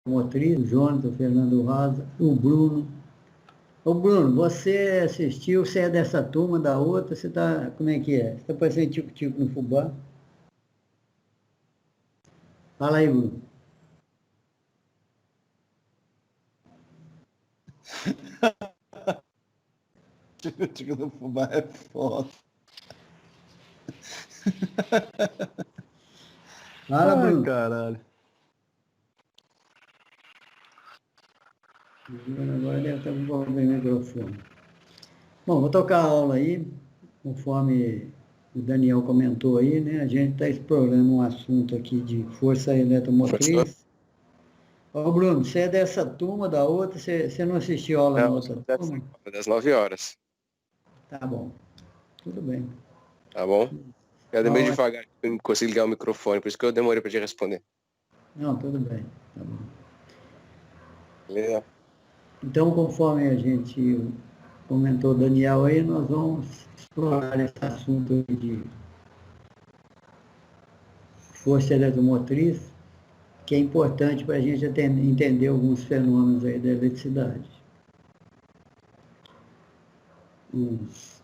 motriz, o Jonathan, o Fernando Rosa, o Bruno. Ô Bruno, você assistiu, você é dessa turma, da outra, você tá, como é que é? Você tá parecendo tico-tico no fubá? Fala aí, Bruno. Tico do fubá é foda. Fala, Bruno. Caralho. Agora deve estar com problema no microfone. Bom, vou tocar a aula aí, conforme o Daniel comentou aí, né? A gente está explorando um assunto aqui de força eletromotriz. Ô, Bruno, você é dessa turma, da outra? Você não assistiu aula na Não, outra turma? das 9 horas. Tá bom, tudo bem. Tá bom? Eu meio Aula... devagar, eu não consigo ligar o microfone, por isso que eu demorei para te responder. Não, tudo bem, tá bom. Beleza? Então, conforme a gente comentou, Daniel, aí nós vamos explorar esse assunto de força eletromotriz, que é importante para a gente entender alguns fenômenos aí da eletricidade. Vamos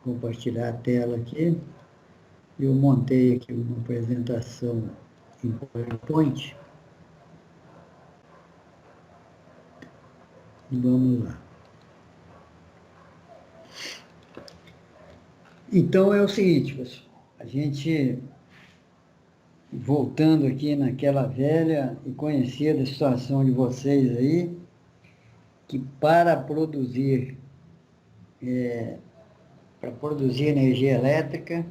compartilhar a tela aqui. Eu montei aqui uma apresentação em PowerPoint. E vamos lá. Então é o seguinte, pessoal. A gente, voltando aqui naquela velha e conhecida situação de vocês aí, que para produzir energia elétrica,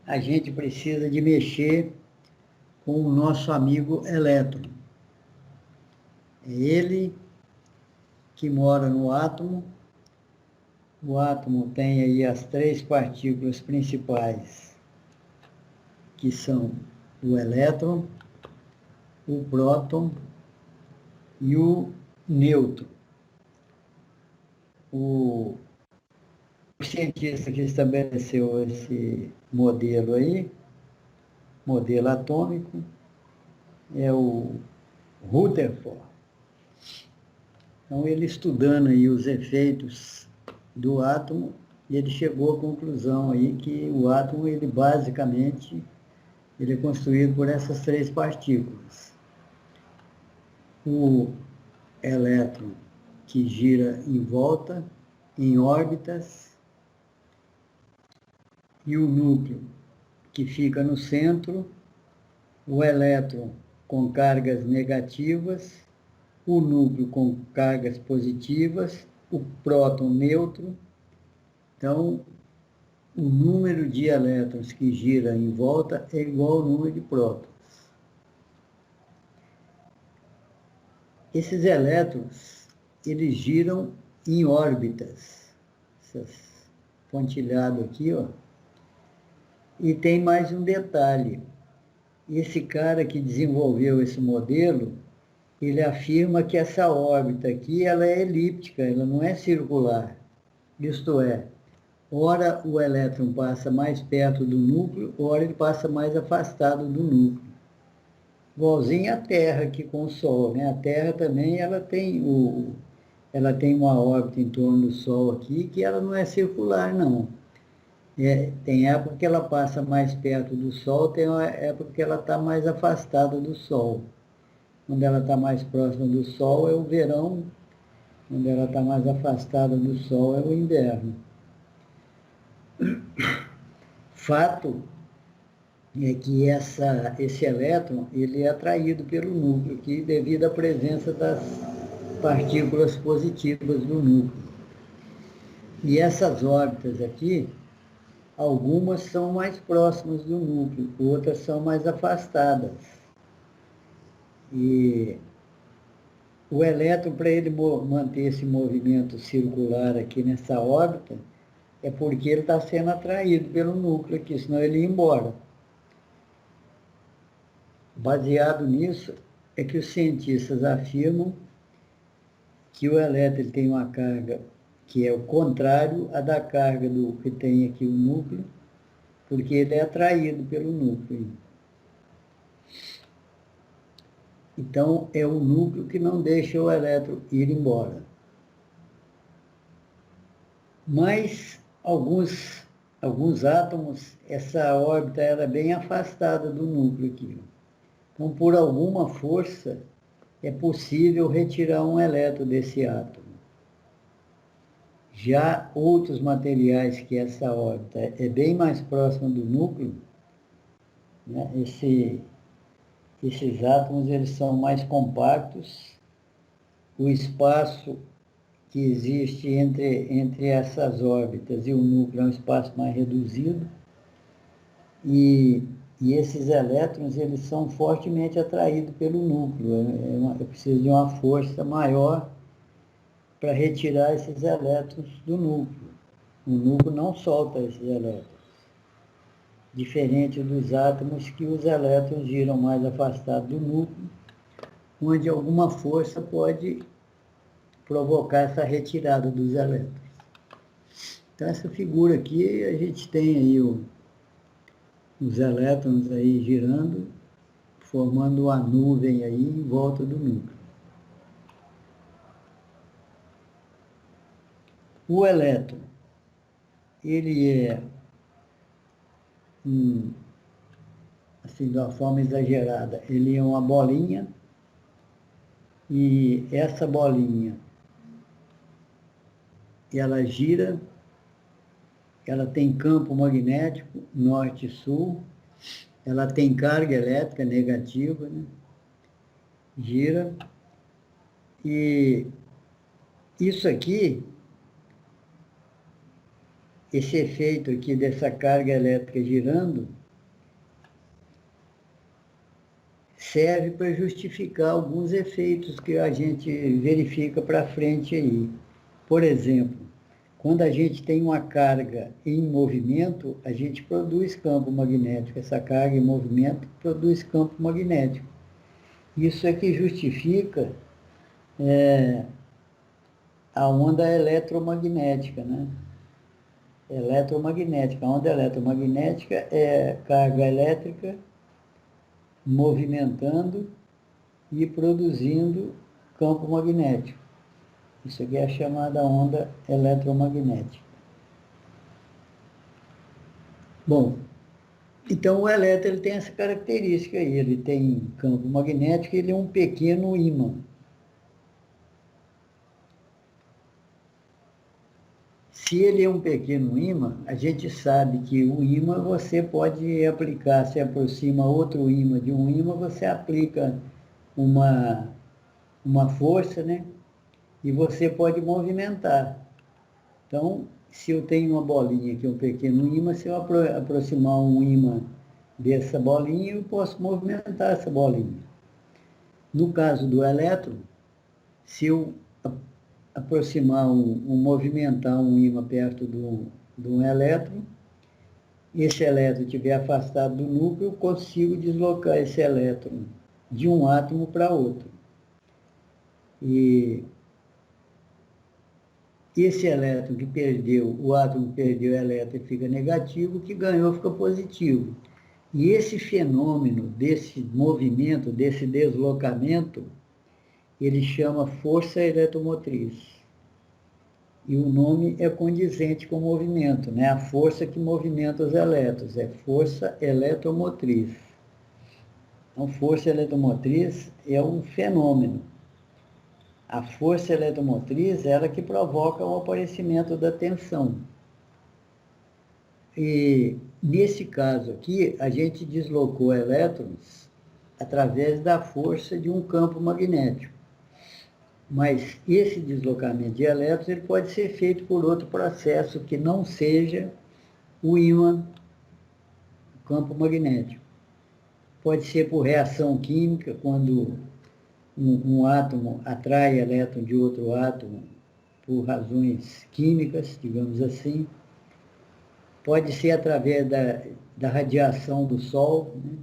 a gente precisa de mexer com o nosso amigo elétron. É ele que mora no átomo. O átomo tem aí as três partículas principais, que são o elétron, o próton e o nêutron. O cientista que estabeleceu esse modelo aí, modelo atômico, é o Rutherford. Então, ele estudando aí os efeitos do átomo, ele chegou à conclusão aí que o átomo, ele basicamente, ele é construído por essas três partículas. O elétron, que gira em volta, em órbitas, e o núcleo, que fica no centro, o elétron com cargas negativas, o núcleo com cargas positivas, o próton neutro. Então, o número de elétrons que gira em volta é igual ao número de prótons. Esses elétrons, eles giram em órbitas. Essas pontilhado aqui, ó. E tem mais um detalhe. Esse cara que desenvolveu esse modelo, ele afirma que essa órbita aqui, ela é elíptica, ela não é circular. Isto é, ora o elétron passa mais perto do núcleo, ora ele passa mais afastado do núcleo. Igualzinho a Terra aqui com o Sol, né? A Terra também, ela tem uma órbita em torno do Sol aqui, que ela não é circular, não. Tem época que ela passa mais perto do Sol, tem época que ela está mais afastada do Sol. Quando ela está mais próxima do Sol é o verão, quando ela está mais afastada do Sol é o inverno. Fato é que esse elétron ele é atraído pelo núcleo aqui devido à presença das partículas positivas do núcleo. E essas órbitas aqui, algumas são mais próximas do núcleo, outras são mais afastadas. E o elétron, para ele manter esse movimento circular aqui nessa órbita, é porque ele está sendo atraído pelo núcleo aqui, senão ele ia embora. Baseado nisso, é que os cientistas afirmam que o elétron ele tem uma carga que é o contrário à da carga do que tem aqui o núcleo, porque ele é atraído pelo núcleo. Então, é o núcleo que não deixa o elétron ir embora. Mas, alguns átomos, essa órbita era bem afastada do núcleo aqui. Então, por alguma força, é possível retirar um elétron desse átomo. Já outros materiais que essa órbita é bem mais próxima do núcleo, né? Esses átomos eles são mais compactos, o espaço que existe entre essas órbitas e o núcleo é um espaço mais reduzido, e esses elétrons eles são fortemente atraídos pelo núcleo. É preciso de uma força maior para retirar esses elétrons do núcleo. O núcleo não solta esses elétrons, diferente dos átomos que os elétrons giram mais afastados do núcleo, onde alguma força pode provocar essa retirada dos elétrons. Então, essa figura aqui, a gente tem aí os elétrons aí girando, formando uma nuvem aí em volta do núcleo. O elétron, ele é, assim, de uma forma exagerada, ele é uma bolinha, e essa bolinha, ela gira, ela tem campo magnético norte e sul, ela tem carga elétrica negativa, né? Gira, e isso aqui, esse efeito aqui dessa carga elétrica girando, serve para justificar alguns efeitos que a gente verifica para frente aí. Por exemplo, quando a gente tem uma carga em movimento, a gente produz campo magnético. Essa carga em movimento produz campo magnético. Isso é que justifica a onda eletromagnética, né? Eletromagnética. A onda eletromagnética é carga elétrica movimentando e produzindo campo magnético. Isso aqui é a chamada onda eletromagnética. Bom, então o elétron ele tem essa característica aí, ele tem campo magnético e ele é um pequeno ímã. Se ele é um pequeno ímã, a gente sabe que o ímã você pode aplicar, se aproxima outro ímã de um ímã, você aplica uma força, né? E você pode movimentar. Então, se eu tenho uma bolinha aqui, um pequeno ímã, se eu aproximar um ímã dessa bolinha, eu posso movimentar essa bolinha. No caso do elétron, se eu aproximar movimentar um ímã perto de um elétron, esse elétron estiver afastado do núcleo, eu consigo deslocar esse elétron de um átomo para outro. E esse elétron que perdeu, o átomo que perdeu o elétron fica negativo, o que ganhou fica positivo. E esse fenômeno desse movimento, desse deslocamento, ele chama força eletromotriz. E o nome é condizente com o movimento, né? A força que movimenta os elétrons, é força eletromotriz. Então, força eletromotriz é um fenômeno. A força eletromotriz é ela que provoca o aparecimento da tensão. E, nesse caso aqui, a gente deslocou elétrons através da força de um campo magnético. Mas esse deslocamento de elétrons ele pode ser feito por outro processo que não seja o ímã, o campo magnético. Pode ser por reação química, quando um átomo atrai elétron de outro átomo por razões químicas, digamos assim. Pode ser através da radiação do Sol, né?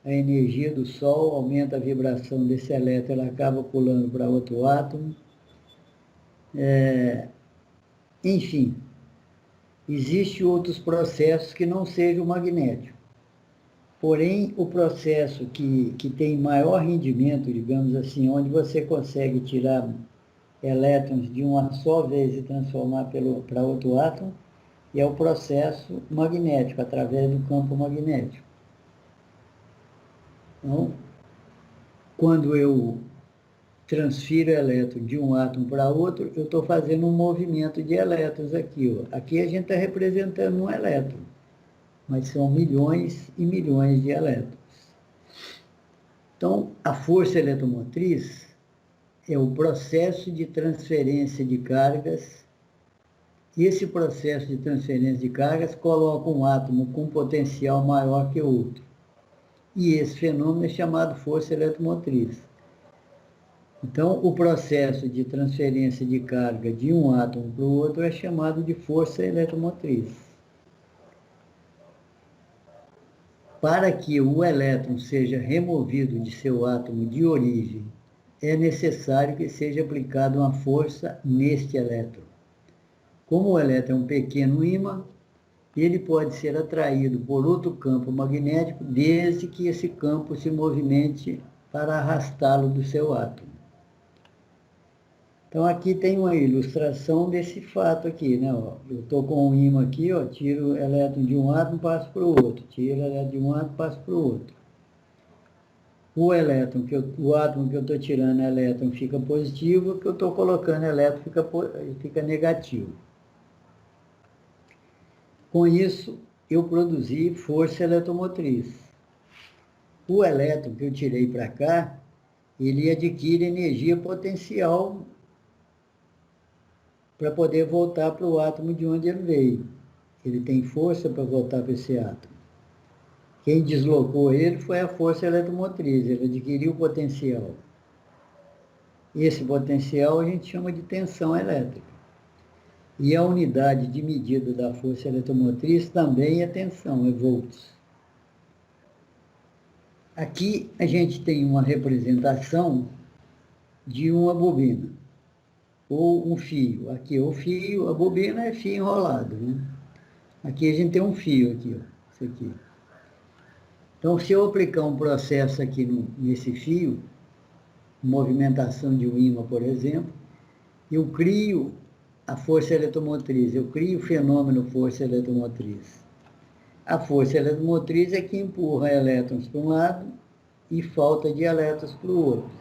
A energia do Sol aumenta a vibração desse elétron, ela acaba pulando para outro átomo. Enfim, existem outros processos que não sejam magnéticos. Porém, o processo que tem maior rendimento, digamos assim, onde você consegue tirar elétrons de uma só vez e transformar para outro átomo, é o processo magnético, através do campo magnético. Então, quando eu transfiro elétron de um átomo para outro, eu estou fazendo um movimento de elétrons aqui. Ó. Aqui a gente está representando um elétron, mas são milhões e milhões de elétrons. Então, a força eletromotriz é o processo de transferência de cargas, e esse processo de transferência de cargas coloca um átomo com potencial maior que o outro. E esse fenômeno é chamado força eletromotriz. Então, o processo de transferência de carga de um átomo para o outro é chamado de força eletromotriz. Para que o elétron seja removido de seu átomo de origem, é necessário que seja aplicada uma força neste elétron. Como o elétron é um pequeno ímã, ele pode ser atraído por outro campo magnético, desde que esse campo se movimente para arrastá-lo do seu átomo. Então, aqui tem uma ilustração desse fato aqui, né? Ó, eu estou com um ímã aqui, ó, tiro o elétron de um átomo e passo para o outro, tiro o elétron de um átomo e passo para o outro. O átomo que eu estou tirando elétron fica positivo, o que eu estou colocando elétron fica negativo. Com isso, eu produzi força eletromotriz. O elétron que eu tirei para cá, ele adquire energia potencial para poder voltar para o átomo de onde ele veio. Ele tem força para voltar para esse átomo. Quem deslocou ele foi a força eletromotriz, ele adquiriu potencial. Esse potencial a gente chama de tensão elétrica. E a unidade de medida da força eletromotriz também é tensão, é volts. Aqui a gente tem uma representação de uma bobina, ou um fio. Aqui é o fio, a bobina é fio enrolado, né? Aqui a gente tem um fio aqui, ó, isso aqui. Então, se eu aplicar um processo aqui nesse fio, movimentação de um ímã, por exemplo, eu crio a força eletromotriz, eu crio o fenômeno força eletromotriz. A força eletromotriz é que empurra elétrons para um lado e falta de elétrons para o outro.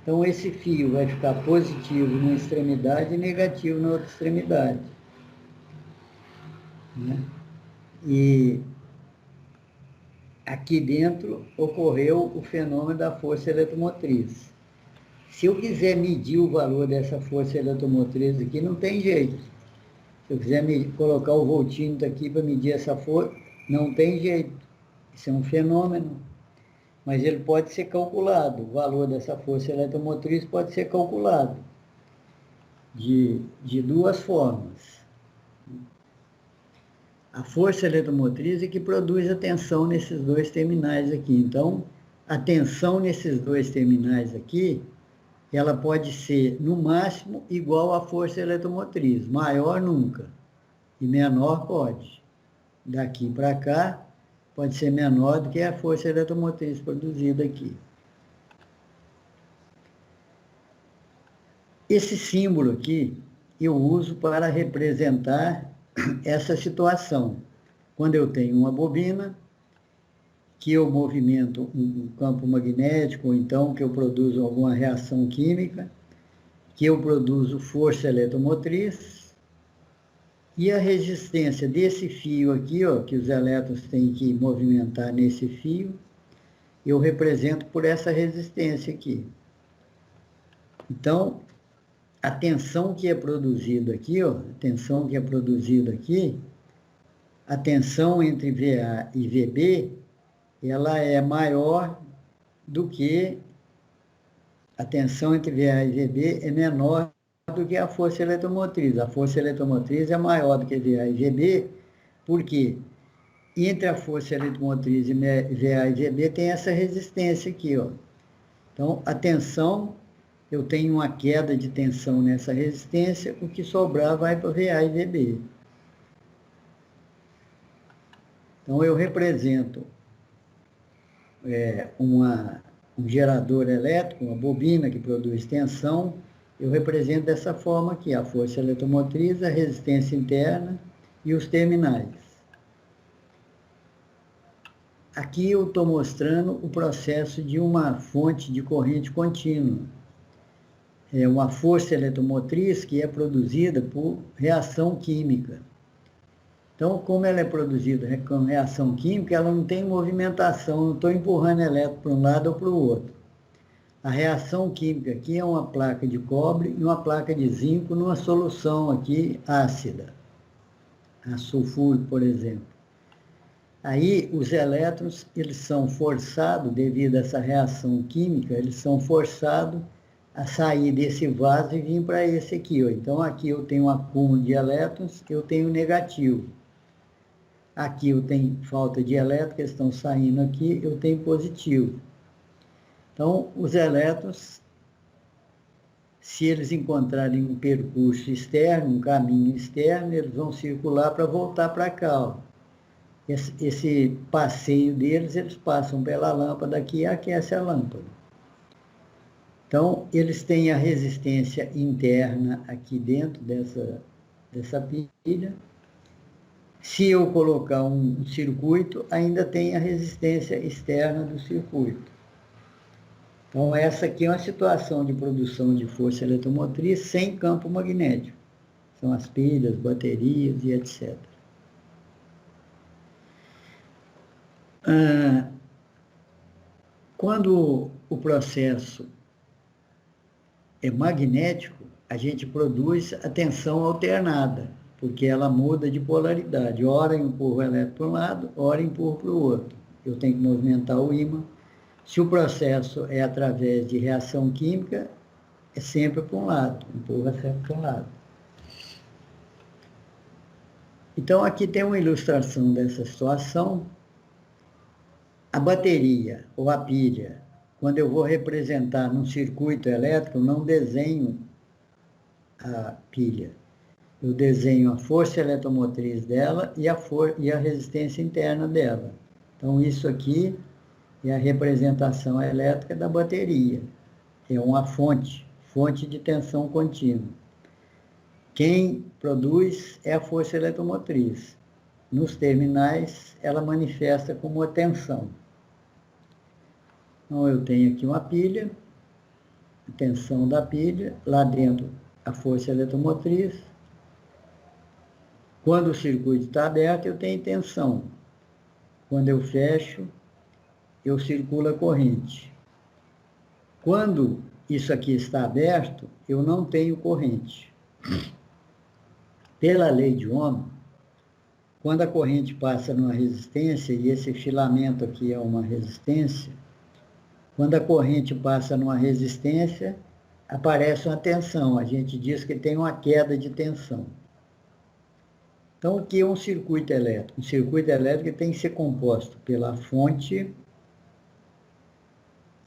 Então, esse fio vai ficar positivo numa extremidade e negativo na outra extremidade. Né? E aqui dentro ocorreu o fenômeno da força eletromotriz. Se eu quiser medir o valor dessa força eletromotriz aqui, não tem jeito. Se eu quiser colocar o voltímetro aqui para medir essa força, não tem jeito. Isso é um fenômeno. Mas ele pode ser calculado. O valor dessa força eletromotriz pode ser calculado de duas formas. A força eletromotriz é que produz a tensão nesses dois terminais aqui. Então, a tensão nesses dois terminais aqui, ela pode ser, no máximo, igual à força eletromotriz. Maior nunca. E menor pode. Daqui para cá, pode ser menor do que a força eletromotriz produzida aqui. Esse símbolo aqui, eu uso para representar essa situação. Quando eu tenho uma bobina, que eu movimento um campo magnético, ou então que eu produzo alguma reação química, que eu produzo força eletromotriz, e a resistência desse fio aqui, ó, que os elétrons têm que movimentar nesse fio, eu represento por essa resistência aqui. Então, a tensão que é produzida aqui, ó, a tensão que é produzida aqui, a tensão entre VA e VB, ela é maior do que a tensão entre VA e VB é menor do que a força eletromotriz. A força eletromotriz é maior do que VA e VB, porque entre a força eletromotriz e VA e VB tem essa resistência aqui, ó. Então, a tensão, eu tenho uma queda de tensão nessa resistência, o que sobrar vai para VA e VB. Então, eu represento um gerador elétrico, uma bobina que produz tensão, eu represento dessa forma aqui, a força eletromotriz, a resistência interna e os terminais. Aqui eu estou mostrando o processo de uma fonte de corrente contínua. É uma força eletromotriz que é produzida por reação química. Então, como ela é produzida com reação química, ela não tem movimentação, não estou empurrando elétron para um lado ou para o outro. A reação química aqui é uma placa de cobre e uma placa de zinco numa solução aqui ácida, a sulfúrico, por exemplo. Aí, os elétrons, eles são forçados, devido a essa reação química, eles são forçados a sair desse vaso e vir para esse aqui, ó. Então, aqui eu tenho um acúmulo de elétrons, eu tenho negativo. Aqui eu tenho falta de elétrons, que estão saindo aqui, eu tenho positivo. Então, os elétrons, se eles encontrarem um percurso externo, um caminho externo, eles vão circular para voltar para cá, ó. Esse passeio deles, eles passam pela lâmpada aqui e aquece a lâmpada. Então, eles têm a resistência interna aqui dentro dessa pilha. Se eu colocar um circuito, ainda tem a resistência externa do circuito. Então, essa aqui é uma situação de produção de força eletromotriz sem campo magnético. São as pilhas, baterias e etc. Quando o processo é magnético, a gente produz a tensão alternada, porque ela muda de polaridade. Ora empurra o elétron para um lado, ora empurra para o outro. Eu tenho que movimentar o ímã. Se o processo é através de reação química, é sempre para um lado, empurra sempre para um lado. Então, aqui tem uma ilustração dessa situação. A bateria ou a pilha, quando eu vou representar num circuito elétrico, não desenho a pilha. Eu desenho a força eletromotriz dela e a resistência interna dela. Então, isso aqui é a representação elétrica da bateria. É uma fonte de tensão contínua. Quem produz é a força eletromotriz. Nos terminais, ela manifesta como uma tensão. Então, eu tenho aqui uma pilha, a tensão da pilha, lá dentro a força eletromotriz. Quando o circuito está aberto, eu tenho tensão. Quando eu fecho, eu circulo a corrente. Quando isso aqui está aberto, eu não tenho corrente. Pela lei de Ohm, quando a corrente passa numa resistência, e esse filamento aqui é uma resistência, quando a corrente passa numa resistência, aparece uma tensão. A gente diz que tem uma queda de tensão. Então, o que é um circuito elétrico? Um circuito elétrico tem que ser composto pela fonte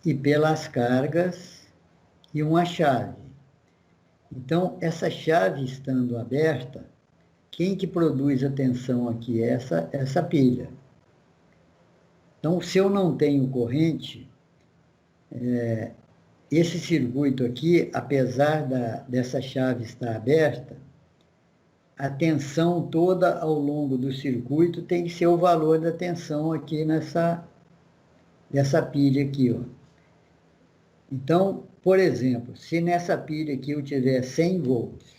e pelas cargas e uma chave. Então, essa chave estando aberta, quem que produz a tensão aqui é essa pilha. Então, se eu não tenho corrente, esse circuito aqui, apesar dessa chave estar aberta, a tensão toda ao longo do circuito tem que ser o valor da tensão aqui dessa pilha aqui, ó. Então, por exemplo, se nessa pilha aqui eu tiver 100 volts,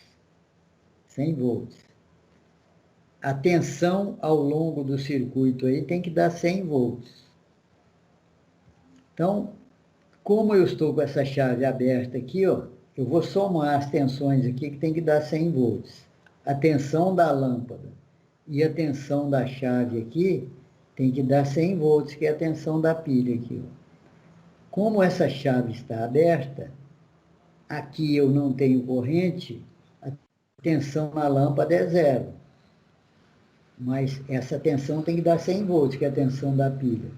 a tensão ao longo do circuito aí tem que dar 100 volts. Então, como eu estou com essa chave aberta aqui, ó, eu vou somar as tensões aqui que tem que dar 100 volts. A tensão da lâmpada e a tensão da chave aqui tem que dar 100 volts, que é a tensão da pilha aqui, ó. Como essa chave está aberta, aqui eu não tenho corrente, a tensão na lâmpada é zero. Mas essa tensão tem que dar 100 volts, que é a tensão da pilha.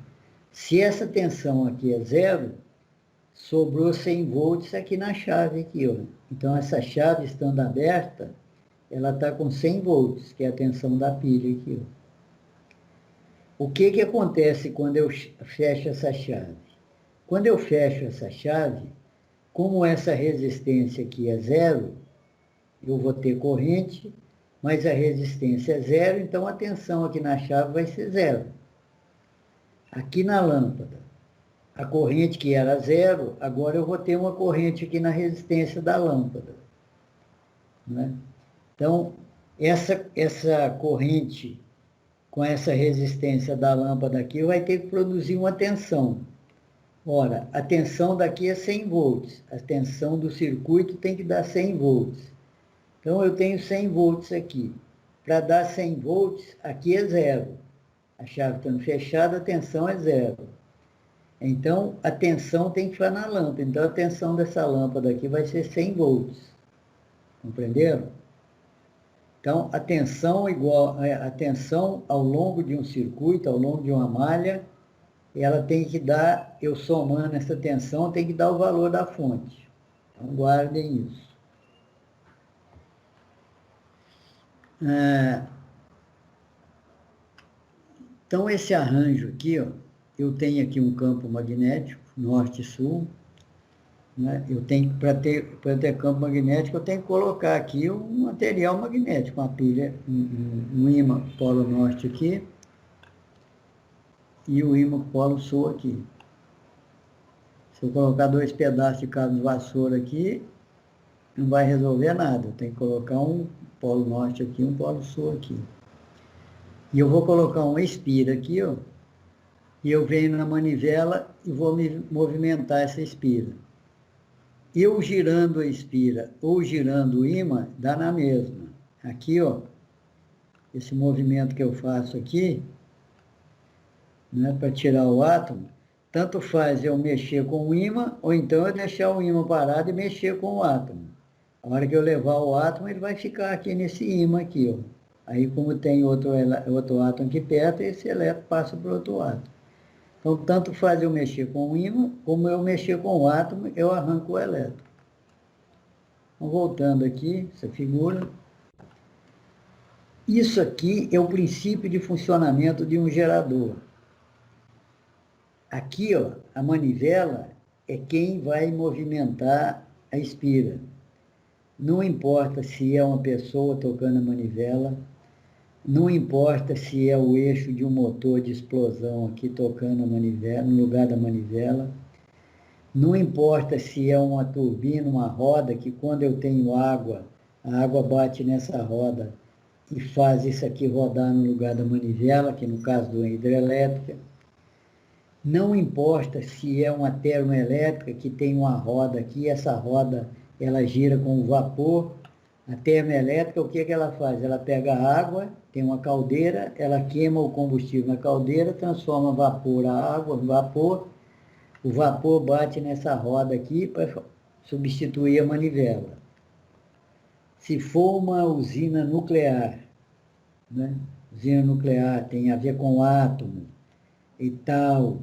Se essa tensão aqui é zero, sobrou 100 volts aqui na chave aqui, ó. Então, essa chave estando aberta, ela está com 100 volts, que é a tensão da pilha aqui, ó. O que que acontece quando eu fecho essa chave? Quando eu fecho essa chave, como essa resistência aqui é zero, eu vou ter corrente, mas a resistência é zero, então a tensão aqui na chave vai ser zero. Aqui na lâmpada, a corrente que era zero, agora eu vou ter uma corrente aqui na resistência da lâmpada, né? Então, essa corrente com essa resistência da lâmpada aqui vai ter que produzir uma tensão. Ora, a tensão daqui é 100 volts, a tensão do circuito tem que dar 100 volts. Então, eu tenho 100 volts aqui. Para dar 100 volts, aqui é zero. A chave estando fechada, a tensão é zero. Então, a tensão tem que ficar na lâmpada. Então, a tensão dessa lâmpada aqui vai ser 100 volts. Compreenderam? Então, a tensão ao longo de um circuito, ao longo de uma malha, ela tem que dar, eu somando essa tensão, tem que dar o valor da fonte. Então, guardem isso. Então, esse arranjo aqui, ó, eu tenho aqui um campo magnético, norte e sul, né? Eu tenho, para ter campo magnético, eu tenho que colocar aqui um material magnético, uma pilha, um ímã polo norte aqui, e o ímã polo sul aqui. Se eu colocar 2 pedaços de cabo de vassoura aqui, não vai resolver nada. Eu tenho que colocar um polo norte aqui, um polo sul aqui. E eu vou colocar uma espira aqui, ó, e eu venho na manivela e vou me movimentar essa espira. Eu girando a espira ou girando o ímã, dá na mesma. Aqui, ó, esse movimento que eu faço aqui, né, para tirar o átomo, tanto faz eu mexer com o ímã, ou então eu deixar o ímã parado e mexer com o átomo. A hora que eu levar o átomo, ele vai ficar aqui nesse ímã aqui, ó. Aí, como tem outro átomo aqui perto, esse elétron passa para o outro átomo. Então, tanto faz eu mexer com o ímã, como eu mexer com o átomo, eu arranco o elétron. Então, voltando aqui, essa figura. Isso aqui é o princípio de funcionamento de um gerador. Aqui, ó, a manivela é quem vai movimentar a espira. Não importa se é uma pessoa tocando a manivela, não importa se é o eixo de um motor de explosão aqui tocando a manivela, no lugar da manivela, não importa se é uma turbina, uma roda, que quando eu tenho água, a água bate nessa roda e faz isso aqui rodar no lugar da manivela, que no caso da hidrelétrica. Não importa se é uma termoelétrica que tem uma roda aqui, essa roda ela gira com vapor. A termoelétrica, o que que ela faz? Ela pega a água, tem uma caldeira, ela queima o combustível na caldeira, transforma vapor a água em vapor, o vapor bate nessa roda aqui para substituir a manivela. Se for uma usina nuclear, né? Usina nuclear tem a ver com átomo e tal,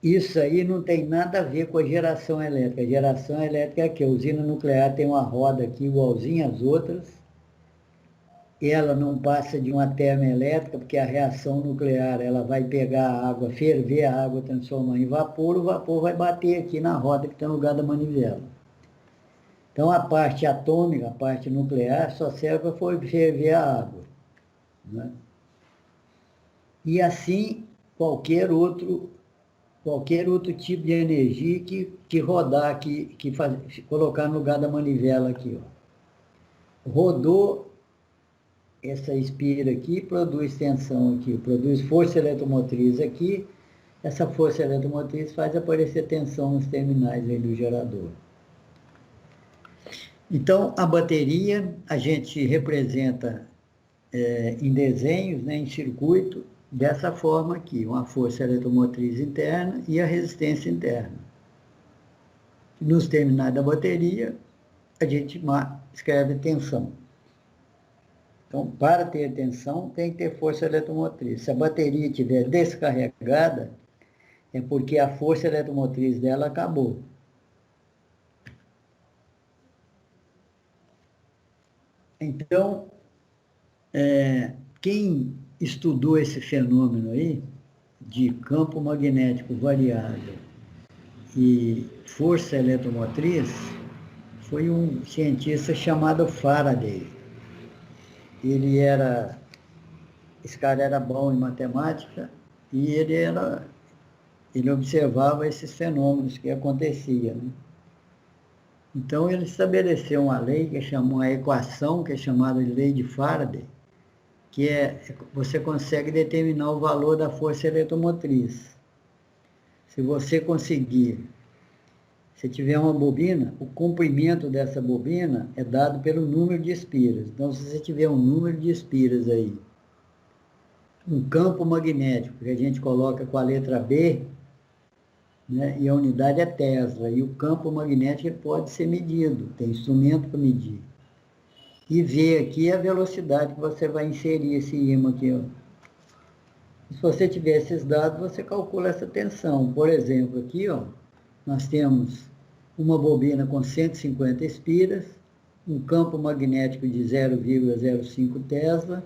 isso aí não tem nada a ver com a geração elétrica. A geração elétrica é aqui, a usina nuclear tem uma roda aqui igualzinha às outras, ela não passa de uma termoelétrica, porque a reação nuclear, ela vai pegar a água, ferver a água, transformar em vapor, o vapor vai bater aqui na roda que está no lugar da manivela. Então, a parte atômica, a parte nuclear, só serve para ferver a água, né? E assim, qualquer outro tipo de energia que rodar aqui, colocar no lugar da manivela aqui, ó. Rodou essa espira aqui, produz tensão aqui, produz força eletromotriz aqui, essa força eletromotriz faz aparecer tensão nos terminais aí do gerador. Então, a bateria a gente representa em desenhos, né, em circuito, dessa forma aqui, uma força eletromotriz interna e a resistência interna. Nos terminais da bateria, a gente escreve tensão. Então, para ter tensão, tem que ter força eletromotriz. Se a bateria estiver descarregada, é porque a força eletromotriz dela acabou. Então, quem estudou esse fenômeno aí de campo magnético variável e força eletromotriz foi um cientista chamado Faraday. Esse cara era bom em matemática e ele observava esses fenômenos que aconteciam, né? Então ele estabeleceu uma lei uma equação que é chamada de lei de Faraday, que você consegue determinar o valor da força eletromotriz. Se você tiver uma bobina, o comprimento dessa bobina é dado pelo número de espiras. Então, se você tiver um número de espiras aí, um campo magnético, que a gente coloca com a letra B, né, e a unidade é Tesla, e o campo magnético pode ser medido, tem instrumento para medir. E V aqui é a velocidade que você vai inserir esse ímã aqui, ó. Se você tiver esses dados, você calcula essa tensão. Por exemplo, aqui, ó, nós temos uma bobina com 150 espiras, um campo magnético de 0,05 Tesla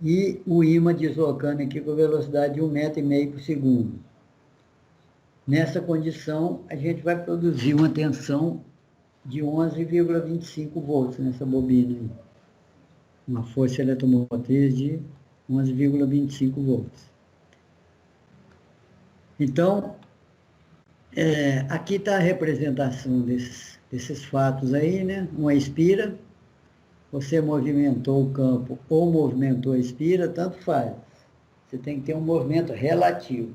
e o ímã deslocando aqui com velocidade de 1,5 metro por segundo. Nessa condição, a gente vai produzir uma tensão de 11,25 volts nessa bobina aí. Uma força eletromotriz de 11,25 volts. Então, aqui está a representação desses fatos aí, né? Uma espira, você movimentou o campo ou movimentou a espira, tanto faz. Você tem que ter um movimento relativo.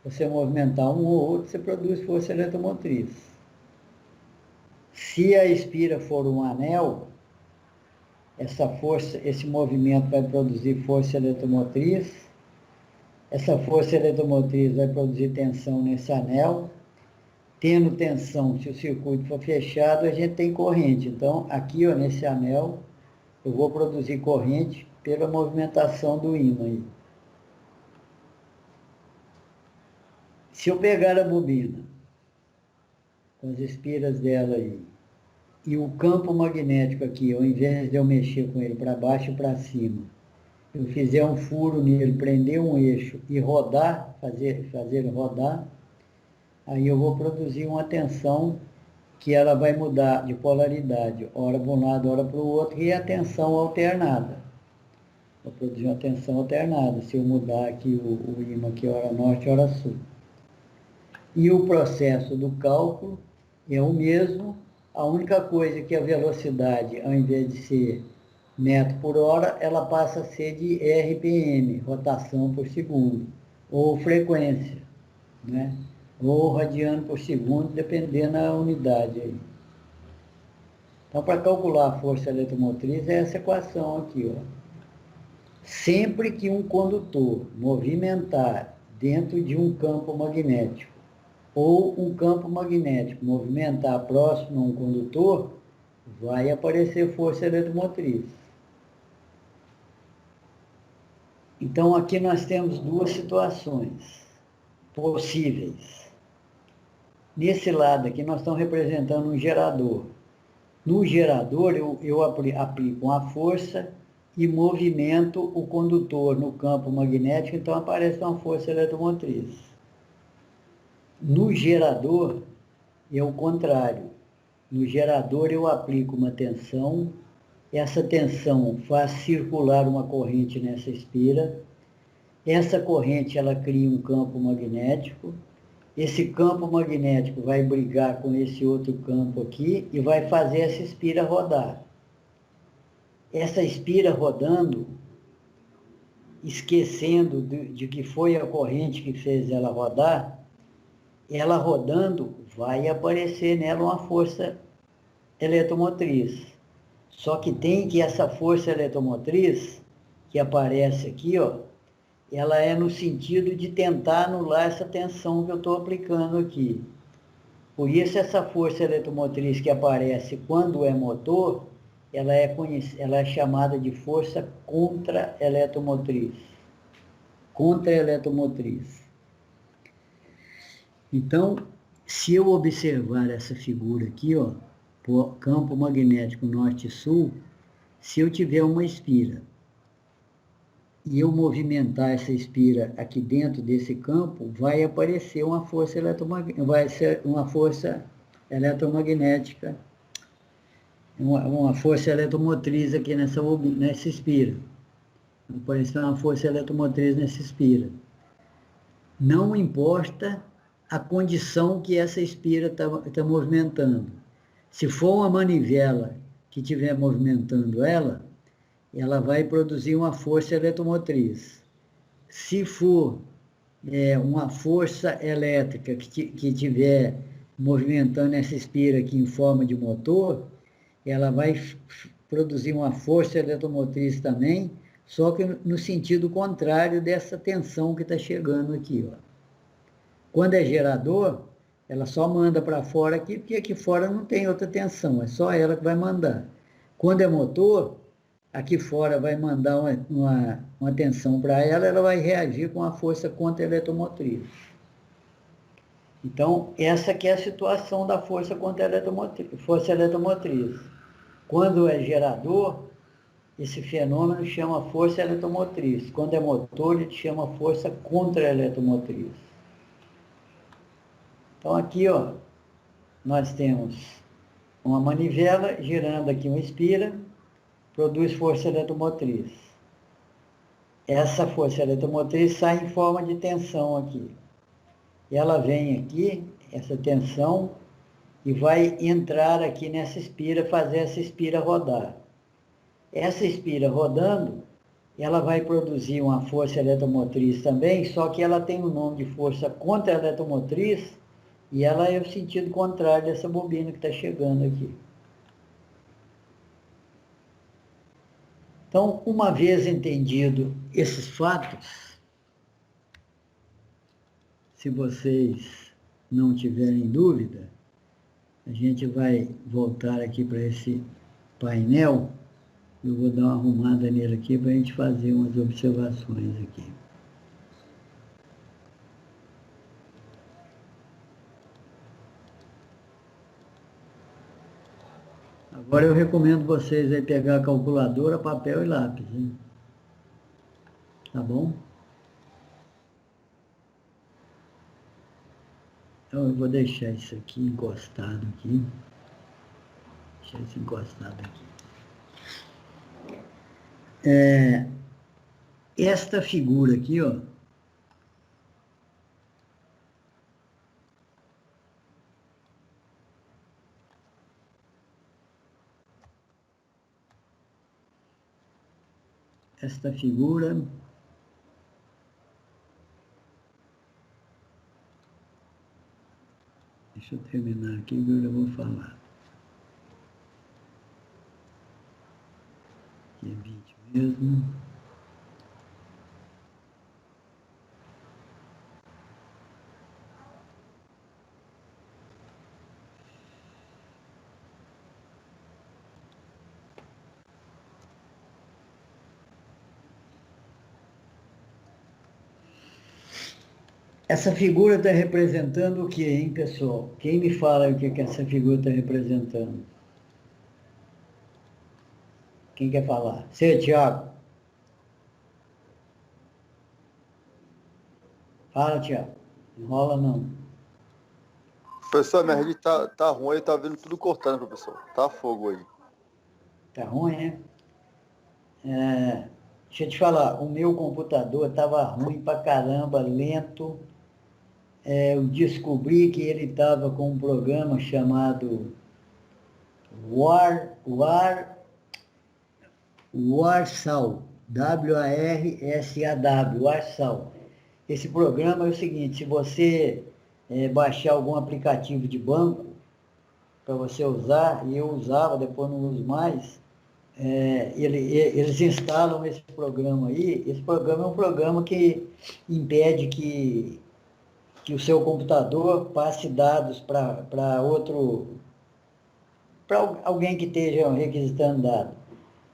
Você movimentar um ou outro, você produz força eletromotriz. Se a espira for um anel, esse movimento vai produzir força eletromotriz. Essa força eletromotriz vai produzir tensão nesse anel. Tendo tensão, se o circuito for fechado, a gente tem corrente. Então, aqui, ó, nesse anel, eu vou produzir corrente pela movimentação do ímã aí. Se eu pegar a bobina, com as espiras dela aí, e o campo magnético aqui, ao invés de eu mexer com ele para baixo e para cima, eu fizer um furo nele, prender um eixo e rodar, fazer ele rodar, aí eu vou produzir uma tensão que ela vai mudar de polaridade, ora para um lado, ora para o outro, e a tensão alternada. Vou produzir uma tensão alternada, se eu mudar aqui o ímã, aqui, ora norte, ora sul. E o processo do cálculo é o mesmo, a única coisa que a velocidade, ao invés de ser metro por hora, ela passa a ser de RPM, rotação por segundo, ou frequência, né? Ou radiano por segundo, dependendo da unidade aí. Então, para calcular a força eletromotriz, é essa equação aqui, ó. Sempre que um condutor movimentar dentro de um campo magnético, ou um campo magnético movimentar próximo a um condutor, vai aparecer força eletromotriz. Então, aqui nós temos duas situações possíveis. Nesse lado aqui, nós estamos representando um gerador. No gerador, eu aplico uma força e movimento o condutor no campo magnético, então aparece uma força eletromotriz. No gerador, é o contrário. No gerador, eu aplico uma tensão, essa tensão faz circular uma corrente nessa espira, essa corrente ela cria um campo magnético, esse campo magnético vai brigar com esse outro campo aqui e vai fazer essa espira rodar. Essa espira rodando, esquecendo de que foi a corrente que fez ela rodar, ela rodando, vai aparecer nela uma força eletromotriz. Só que tem que essa força eletromotriz, que aparece aqui, ó, ela é no sentido de tentar anular essa tensão que eu estou aplicando aqui. Por isso, essa força eletromotriz que aparece quando é motor, ela é chamada de força contra-eletromotriz. Contra-eletromotriz. Então, se eu observar essa figura aqui, ó, campo magnético norte e sul, se eu tiver uma espira e eu movimentar essa espira aqui dentro desse campo, vai aparecer uma força eletromagnética, vai ser uma força eletromagnética, uma força eletromotriz aqui nessa espira. Vai aparecer uma força eletromotriz nessa espira. Não importa a condição que essa espira está movimentando. Se for uma manivela que estiver movimentando ela vai produzir uma força eletromotriz. Se for uma força elétrica que estiver movimentando essa espira aqui em forma de motor, ela vai produzir uma força eletromotriz também, só que no sentido contrário dessa tensão que está chegando aqui. Ó. Quando é gerador, ela só manda para fora aqui, porque aqui fora não tem outra tensão, é só ela que vai mandar. Quando é motor, aqui fora vai mandar uma tensão para ela, ela vai reagir com a força contra-eletromotriz. Então, essa que é a situação da força eletromotriz. Quando é gerador, esse fenômeno chama força eletromotriz. Quando é motor, ele chama força contra-eletromotriz. Então, aqui, ó, nós temos uma manivela girando aqui uma espira, produz força eletromotriz. Essa força eletromotriz sai em forma de tensão aqui. Ela vem aqui, essa tensão, e vai entrar aqui nessa espira, fazer essa espira rodar. Essa espira rodando, ela vai produzir uma força eletromotriz também, só que ela tem o nome de força contra-eletromotriz, e ela é o sentido contrário dessa bobina que está chegando aqui. Então, uma vez entendido esses fatos, se vocês não tiverem dúvida, a gente vai voltar aqui para esse painel. Eu vou dar uma arrumada nele aqui para a gente fazer umas observações aqui. Agora eu recomendo vocês aí pegar a calculadora, papel e lápis, hein? Tá bom? Então eu vou deixar isso aqui encostado aqui. Deixar isso encostado aqui. Esta figura aqui, ó. Esta figura deixa eu terminar aqui que eu já vou falar. Aqui é 20 mesmo. Essa figura está representando o que, hein, pessoal? Quem me fala o que essa figura está representando? Quem quer falar? Você, Tiago. Fala, Tiago. Não enrola, não. Professor, minha rede tá ruim, tá vendo tudo cortando, professor. Tá fogo aí. Tá ruim, deixa eu te falar, o meu computador estava ruim pra caramba, lento. Eu descobri que ele estava com um programa chamado Warsaw, W-A-R-S-A-W, Warsaw. Esse programa é o seguinte, se você baixar algum aplicativo de banco para você usar, e eu usava, depois não uso mais, eles instalam esse programa aí. Esse programa é um programa que impede que o seu computador passe dados para alguém que esteja requisitando dados.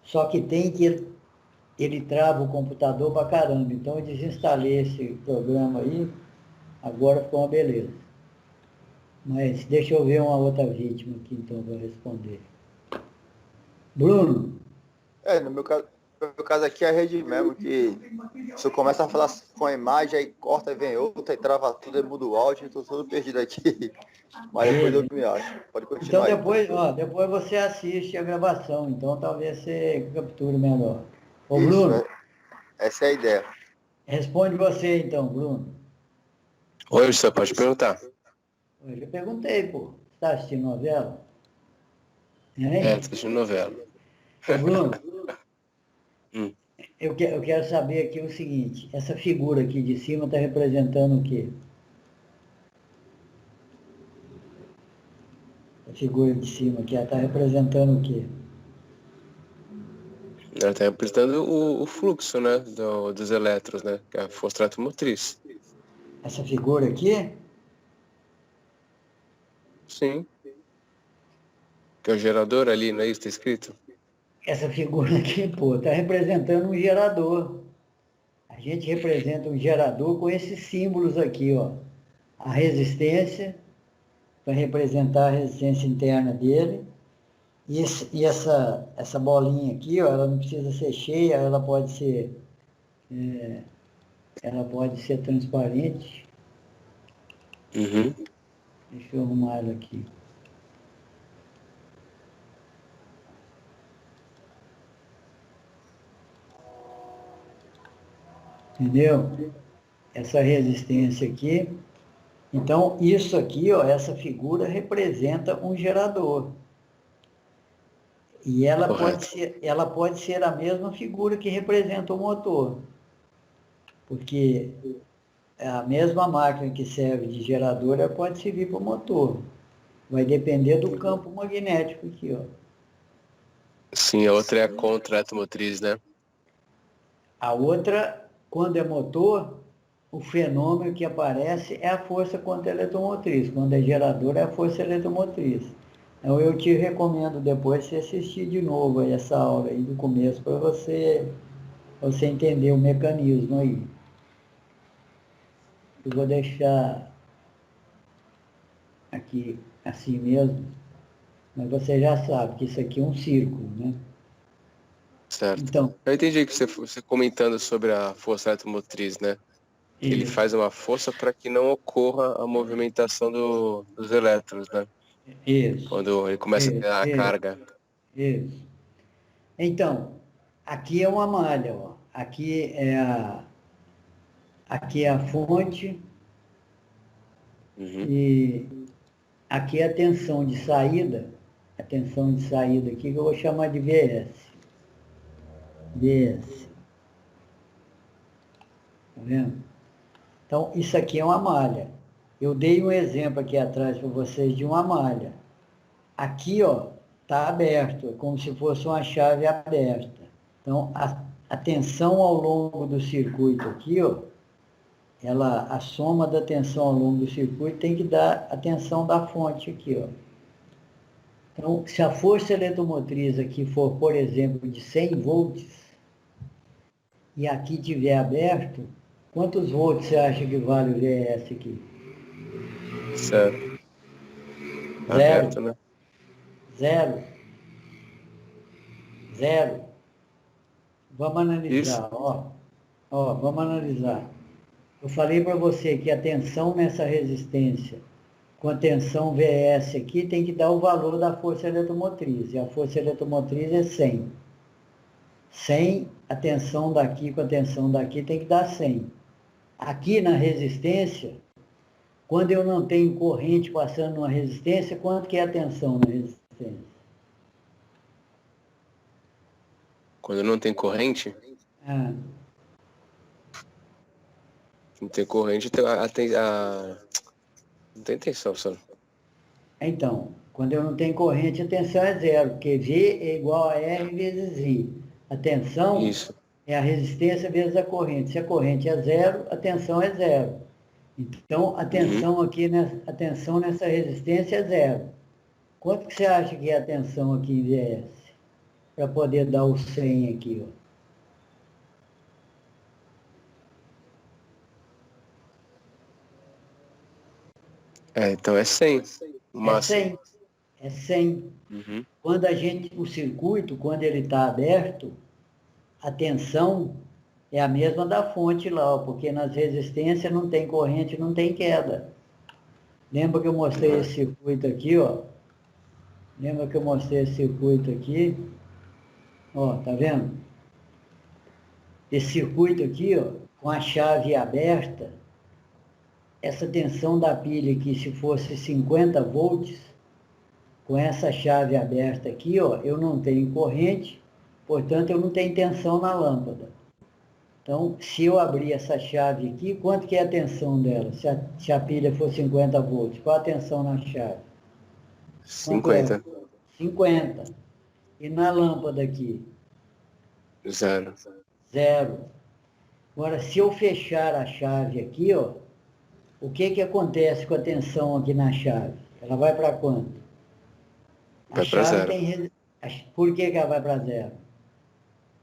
Só que tem que ele trava o computador para caramba. Então eu desinstalei esse programa aí, agora ficou uma beleza. Mas deixa eu ver uma outra vítima aqui então para responder. Bruno? No meu caso, No caso aqui é a rede mesmo, que você começa a falar com a imagem, aí corta, aí vem outra, aí trava tudo, aí muda o áudio, eu tô todo perdido aqui. Mas depois eu me acho. Pode Então continuar aí. depois você assiste a gravação, então talvez você capture melhor. Ô Isso, Bruno, essa é a ideia. responde você então, Bruno. Oi, você pode perguntar. Eu já perguntei, pô. Você está assistindo novela? É, Hein? tô assistindo novela. Ô Bruno, Hum. eu quero saber aqui o seguinte, essa figura aqui de cima está representando o quê? A figura de cima aqui, ela está representando o quê? Ela está representando o fluxo, né, dos elétrons, né, que é a força eletromotriz. Essa figura aqui? Sim. Que é o gerador ali, não é isso que está escrito? Essa figura aqui, pô, está representando um gerador. A gente representa um gerador com esses símbolos aqui, ó. A resistência, para representar a resistência interna dele. E essa bolinha aqui, ó, ela não precisa ser cheia, ela pode ser transparente. Uhum. Deixa eu arrumar ela aqui. Entendeu? Essa resistência aqui. Então, isso aqui, ó, essa figura representa um gerador. E Correto. ela pode ser a mesma figura que representa o motor. Porque a mesma máquina que serve de gerador, ela pode servir para o motor. Vai depender do campo magnético aqui, ó. Sim, a outra é a contra-eletromotriz, né? A outra, quando é motor, o fenômeno que aparece é a força contra-eletromotriz. Quando é gerador, é a força eletromotriz. Então, eu te recomendo depois você assistir de novo aí essa aula aí do começo para você entender o mecanismo aí. Eu vou deixar aqui assim mesmo, mas você já sabe que isso aqui é um círculo, né? Certo. Então, Eu entendi que você comentando sobre a força eletromotriz, né? Que ele isso, faz uma força para que não ocorra a movimentação dos elétrons, né? isso, Quando ele começa a ter a isso, carga. isso. Então, aqui é uma malha, ó. Aqui é a fonte Uhum. e aqui é a tensão de saída. A tensão de saída aqui que eu vou chamar de VS. VS, tá vendo? Então, isso aqui é uma malha. Eu dei um exemplo aqui atrás para vocês de uma malha. Aqui, ó, está aberto, é como se fosse uma chave aberta. Então, a tensão ao longo do circuito aqui, ó, a soma da tensão ao longo do circuito tem que dar a tensão da fonte aqui, ó. Então, se a força eletromotriz aqui for, por exemplo, de 100 volts, e aqui tiver aberto, quantos volts você acha que vale o VS aqui? Certo. Zero, Aberto, né? zero, zero. Vamos Isso. analisar, ó. Ó, vamos analisar. Eu falei para você que a tensão nessa resistência com a tensão VS aqui tem que dar o valor da força eletromotriz. E a força eletromotriz é 100. 100, a tensão daqui com a tensão daqui tem que dar 100. Aqui na resistência, quando eu não tenho corrente passando numa resistência, quanto que é a tensão na resistência? Quando não tem corrente, Ah, não tem corrente, não tem tensão, só. então, quando eu não tenho corrente, a tensão é zero, porque V é igual a R vezes I. A tensão Isso. é a resistência vezes a corrente. Se a corrente é zero, a tensão é zero. Então, a Uhum. tensão aqui, a tensão nessa resistência é zero. Quanto que você acha que é a tensão aqui em VS? Para poder dar o 100 aqui, ó. É, então é 100, no É máximo. 100. É 100. Uhum. O circuito, quando ele está aberto, a tensão é a mesma da fonte lá, ó, porque nas resistências não tem corrente, não tem queda. Lembra que eu mostrei esse circuito aqui, ó? Lembra que eu mostrei esse circuito aqui? Ó, tá vendo? Esse circuito aqui, ó, com a chave aberta, essa tensão da pilha aqui, se fosse 50 volts, com essa chave aberta aqui, ó, eu não tenho corrente, portanto, eu não tenho tensão na lâmpada. Então, se eu abrir essa chave aqui, quanto que é a tensão dela? Se a pilha for 50 volts, qual a tensão na chave? 50. 50. E na lâmpada aqui? 0. 0. Agora, se eu fechar a chave aqui, ó, o que que acontece com a tensão aqui na chave? Ela vai para quanto? Vai para 0. Por que que ela vai para 0?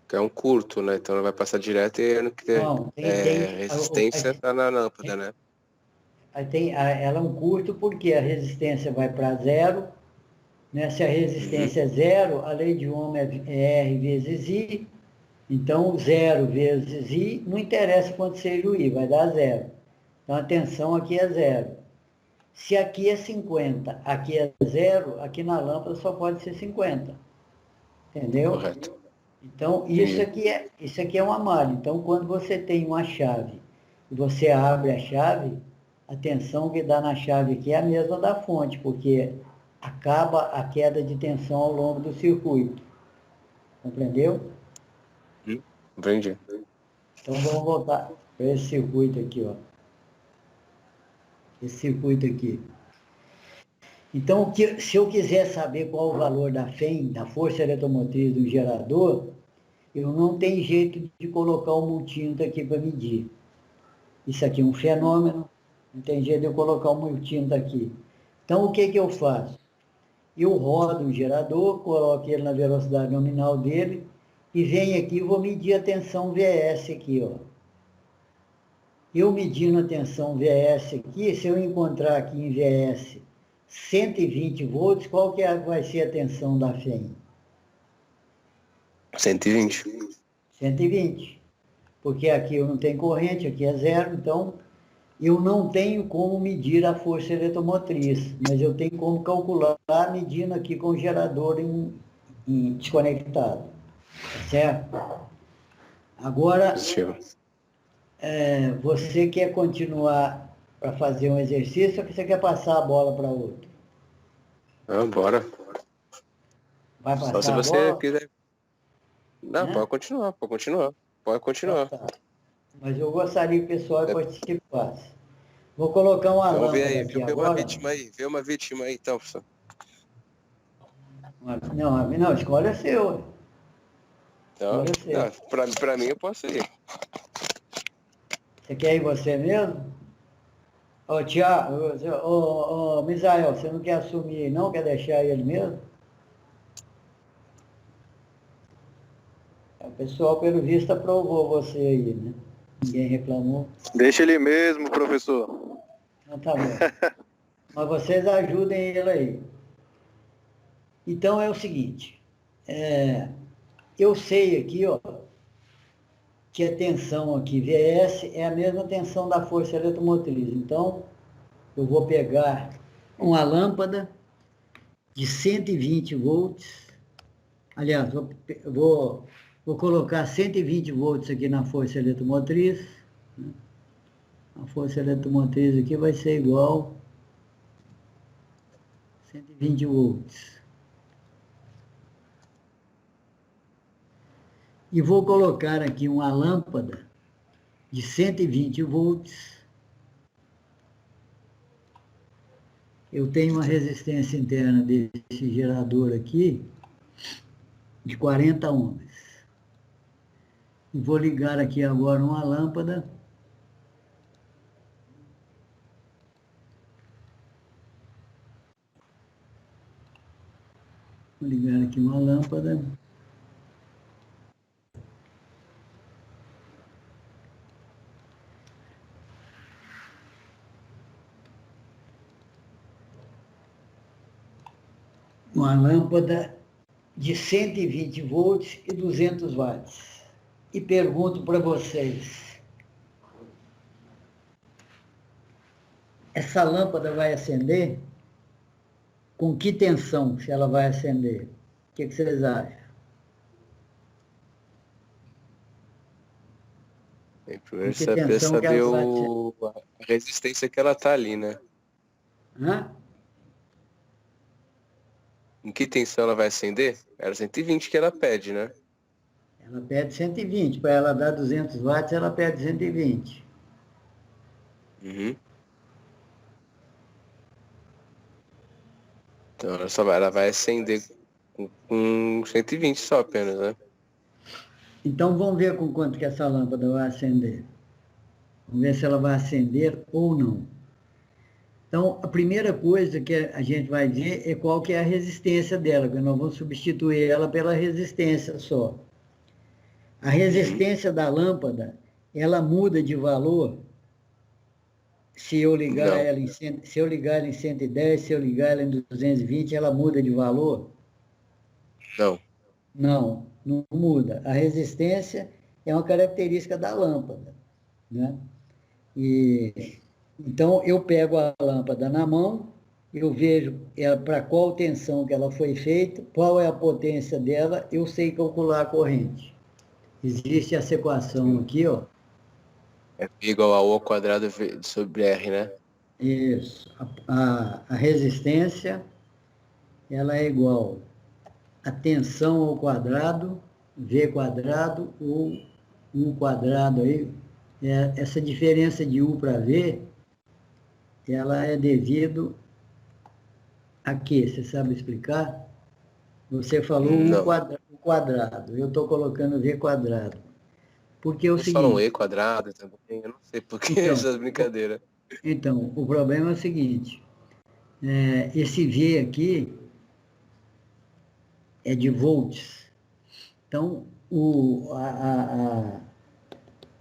Que é um curto, né? Então ela vai passar direto e não que Não, resistência tá na lâmpada, né? Ela é um curto porque a resistência vai para 0, né? Se a resistência é 0, a lei de Ohm é R vezes I, então 0 vezes I, não interessa quanto seja o I, vai dar 0. Então a tensão aqui é 0. Se aqui é 50, aqui é 0, aqui na lâmpada só pode ser 50. Entendeu? Correto. Então, isso aqui é uma malha. Então, quando você tem uma chave e você abre a chave, a tensão que dá na chave aqui é a mesma da fonte, porque acaba a queda de tensão ao longo do circuito. Compreendeu? Entendi. Então, vamos voltar para esse circuito aqui, ó. Esse circuito aqui. Então, se eu quiser saber qual o valor da FEM, da força eletromotriz do gerador, eu não tenho jeito de colocar um multímetro aqui para medir. Isso aqui é um fenômeno, não tem jeito de eu colocar um multímetro aqui. Então, o que que eu faço? Eu rodo o gerador, coloco ele na velocidade nominal dele, e venho aqui e vou medir a tensão VS aqui, ó. Eu medindo a tensão VS aqui, se eu encontrar aqui em VS 120 volts, qual que vai ser a tensão da FEM? 120. 120. Porque aqui eu não tenho corrente, aqui é 0, então eu não tenho como medir a força eletromotriz, mas eu tenho como calcular medindo aqui com o gerador desconectado. Tá certo? Agora, você quer continuar para fazer um exercício ou você quer passar a bola para outro? Bora. Vai passar Só se a você bola? quiser. Não, pode continuar. Pode continuar. Tá. Mas eu gostaria que o pessoal participasse. Vou colocar uma Então vê lâmpada aí, aqui vê agora. uma vítima aí, então, professor. Não, escolha seu. Então, Escolha seu. pra mim eu posso ir. Você quer ir você mesmo? Ô, Tiago, Misael, você não quer assumir não? Quer deixar ele mesmo? O pessoal, pelo visto, aprovou você aí, né? Ninguém reclamou. Deixa ele mesmo, professor. Então tá bom. Mas vocês ajudem ele aí. Então é o seguinte, eu sei aqui, ó, que a tensão aqui, VS, é a mesma tensão da força eletromotriz. Então, eu vou pegar uma lâmpada de 120 volts, aliás, vou colocar 120 volts aqui na força eletromotriz, né? A força eletromotriz aqui vai ser igual a 120 volts. E vou colocar aqui uma lâmpada de 120 volts. Eu tenho uma resistência interna desse gerador aqui de 40 ohms. E vou ligar aqui agora uma lâmpada. Vou ligar aqui uma lâmpada. Uma lâmpada de 120 volts e 200 watts. e pergunto para vocês. Essa lâmpada vai acender? Com que tensão se ela vai acender? O que vocês acham? Primeiro Com que você precisa tensão que saber ela vai acender? a resistência que ela tá ali, né? Hã? Em que tensão ela vai acender? Era 120 que ela pede, né? Ela pede 120. Para ela dar 200 watts, ela pede 120. Uhum. Então ela vai acender com 120 só apenas, né? Então vamos ver com quanto que essa lâmpada vai acender. Vamos ver se ela vai acender ou não. Então, a primeira coisa que a gente vai ver é qual que é a resistência dela, que nós vamos substituir ela pela resistência só. A resistência da lâmpada, ela muda de valor se eu ligar Não, ela se eu ligar ela em 110, se eu ligar ela em 220, ela muda de valor? não. Não, não muda. A resistência é uma característica da lâmpada, né? E então eu pego a lâmpada na mão, eu vejo para qual tensão que ela foi feita, qual é a potência dela, eu sei calcular a corrente. Existe essa equação aqui, ó. É igual a O ao quadrado sobre R, né? Isso. A resistência, ela é igual a tensão ao quadrado, V quadrado, ou U quadrado aí. Essa diferença de U para V, ela é devido a quê? Você sabe explicar? Você falou Não. o quadrado, eu estou colocando V quadrado. Porque é o Eles falam E seguinte, quadrado também, eu não sei por que então, essas brincadeiras. o problema é o seguinte, esse V aqui é de volts. Então,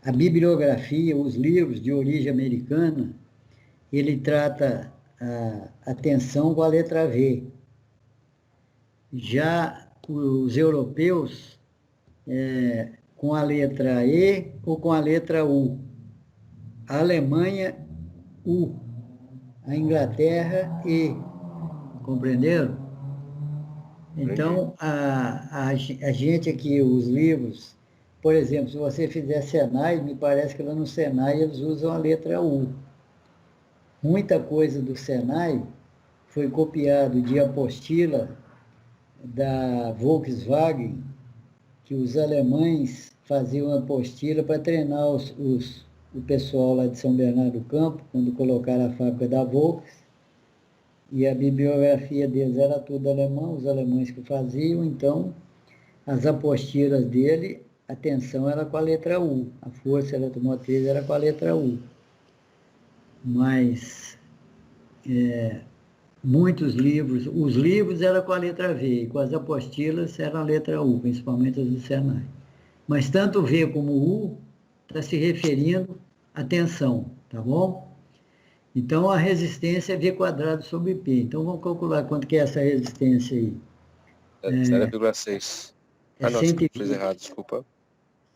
a bibliografia, os livros de origem americana, ele trata a tensão com a letra V. Já os europeus, com a letra E ou com a letra U. A Alemanha, U. A Inglaterra, E. Compreenderam? Entendi. Então, a gente aqui, os livros, por exemplo, se você fizer Senai, me parece que lá no Senai eles usam a letra U. Muita coisa do Senai foi copiado de apostila da Volkswagen, que os alemães faziam apostila para treinar o pessoal lá de São Bernardo do Campo, quando colocaram a fábrica da Volkswagen, e a bibliografia deles era tudo alemão, os alemães que faziam, então as apostilas dele, a tensão era com a letra U, a força eletromotriz era com a letra U. Mas muitos livros, os livros eram com a letra V, e com as apostilas era a letra U, principalmente as do Senai. Mas tanto V como U está se referindo à tensão, tá bom? Então, a resistência é V quadrado sobre P. Então, vamos calcular quanto que é essa resistência aí. 0,6. É Ah, nossa, cento fiz errado, desculpa.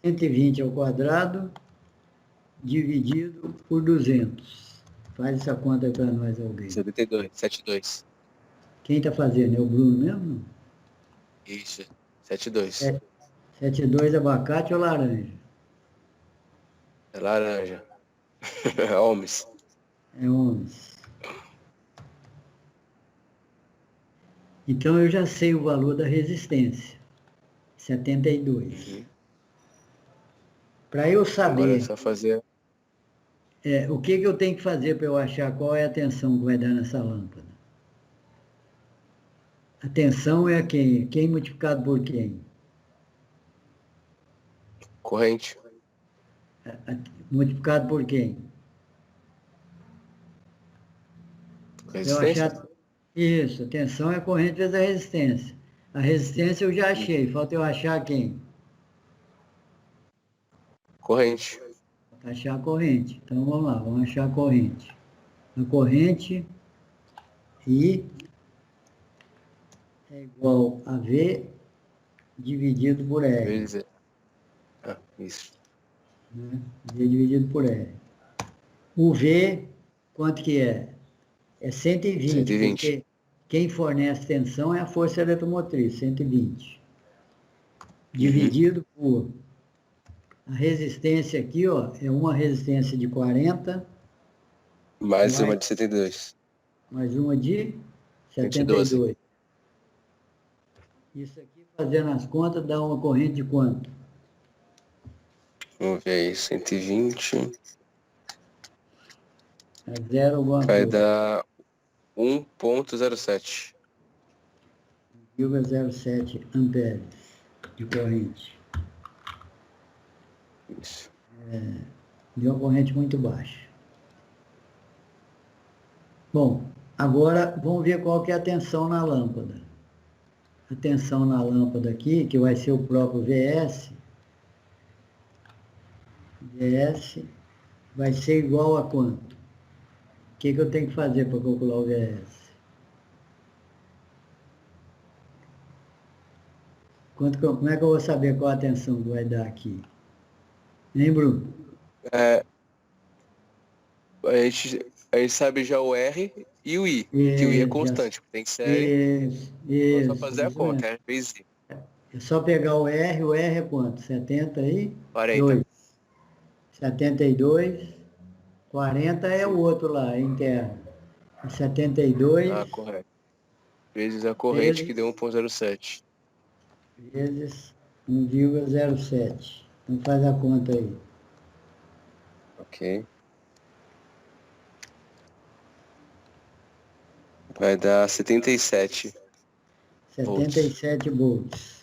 e vinte ao quadrado dividido por 200. Faz essa conta aí para nós, alguém. 72, 72. Quem está fazendo? É o Bruno mesmo? Isso, 72. 72 abacate ou laranja? É laranja. Homens. É 11. Então, eu já sei o valor da resistência. 72. Uhum. Para eu Agora é saber só fazer. o que eu tenho que fazer para eu achar qual é a tensão que vai dar nessa lâmpada. A tensão é quem? Quem multiplicado por quem? Corrente. Multiplicado por quem? Eu Resistência? achar. Isso, a tensão é a corrente vezes a resistência. A resistência eu já achei, falta eu achar quem? Corrente. Achar a corrente. Então vamos lá, vamos achar a corrente. A corrente I é igual a V dividido por R. Vezes. Isso. Né? V dividido por R. O V, quanto que é? É 120, 120. porque quem fornece tensão é a força eletromotriz, 120. Dividido por a resistência aqui, ó, é uma resistência de 40, Mais uma de 72. mais uma de 112. 72. Isso aqui, fazendo as contas, dá uma corrente de quanto? Vamos ver aí, 120. É zero alguma Vai coisa. dar 1,07. 0,07 amperes de corrente. Isso. Deu uma corrente muito baixa. Bom, agora vamos ver qual que é a tensão na lâmpada. A tensão na lâmpada aqui, que vai ser o próprio VS, vai ser igual a quanto? O que eu tenho que fazer para calcular o VS? Como é que eu vou saber qual a tensão que vai dar aqui? Hein, Bruno? É, a gente sabe já o R e o I, que o I é constante, tem série. Então é só fazer a Isso conta, mesmo. R vezes I. É só pegar o R é quanto? 40. 72. 40 é o outro lá, interno. 72 Ah, correto. Vezes a corrente que vezes, deu 1,07. vezes 1,07. Então faz a conta aí. Ok. Vai dar 77 volts. 77 volts.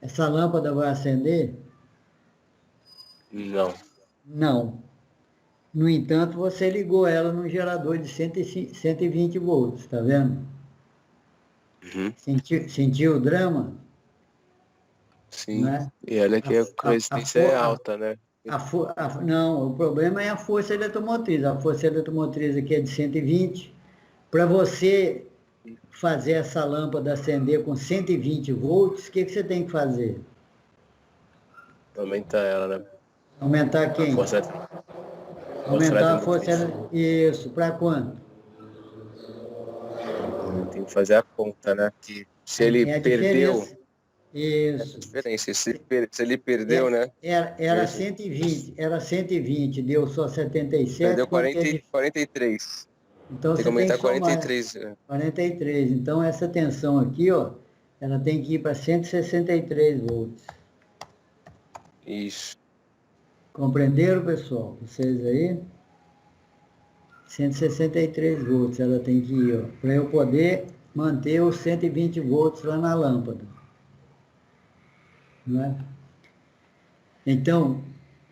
Essa lâmpada vai acender? Não. Não. No entanto, você ligou ela num gerador de 120 volts, tá vendo? Uhum. Sentiu o drama? Não Sim. é? E olha que a A, resistência fo- é a, alta, né? não, o problema é a força eletromotriz. A força eletromotriz aqui é de 120. Para você fazer essa lâmpada acender com 120 volts, o que você tem que fazer? Aumenta ela, né? Aumentar A quem? força Aumentar a força. eletromotriz. Isso, para quanto? Tem que fazer a conta, né? Que se ele É a perdeu, diferença. é a Isso. diferença. Se ele perdeu, né? Era Vezes, 120, deu só 77, perdeu quanto que é 43. Então Tem que você tem aumentar que somar 43. Né? 43. Então essa tensão aqui, ó, ela tem que ir para 163 volts. Isso. Compreenderam, pessoal? Vocês aí? 163 volts ela tem que ir, ó, para eu poder manter os 120 volts lá na lâmpada. Não é? Então,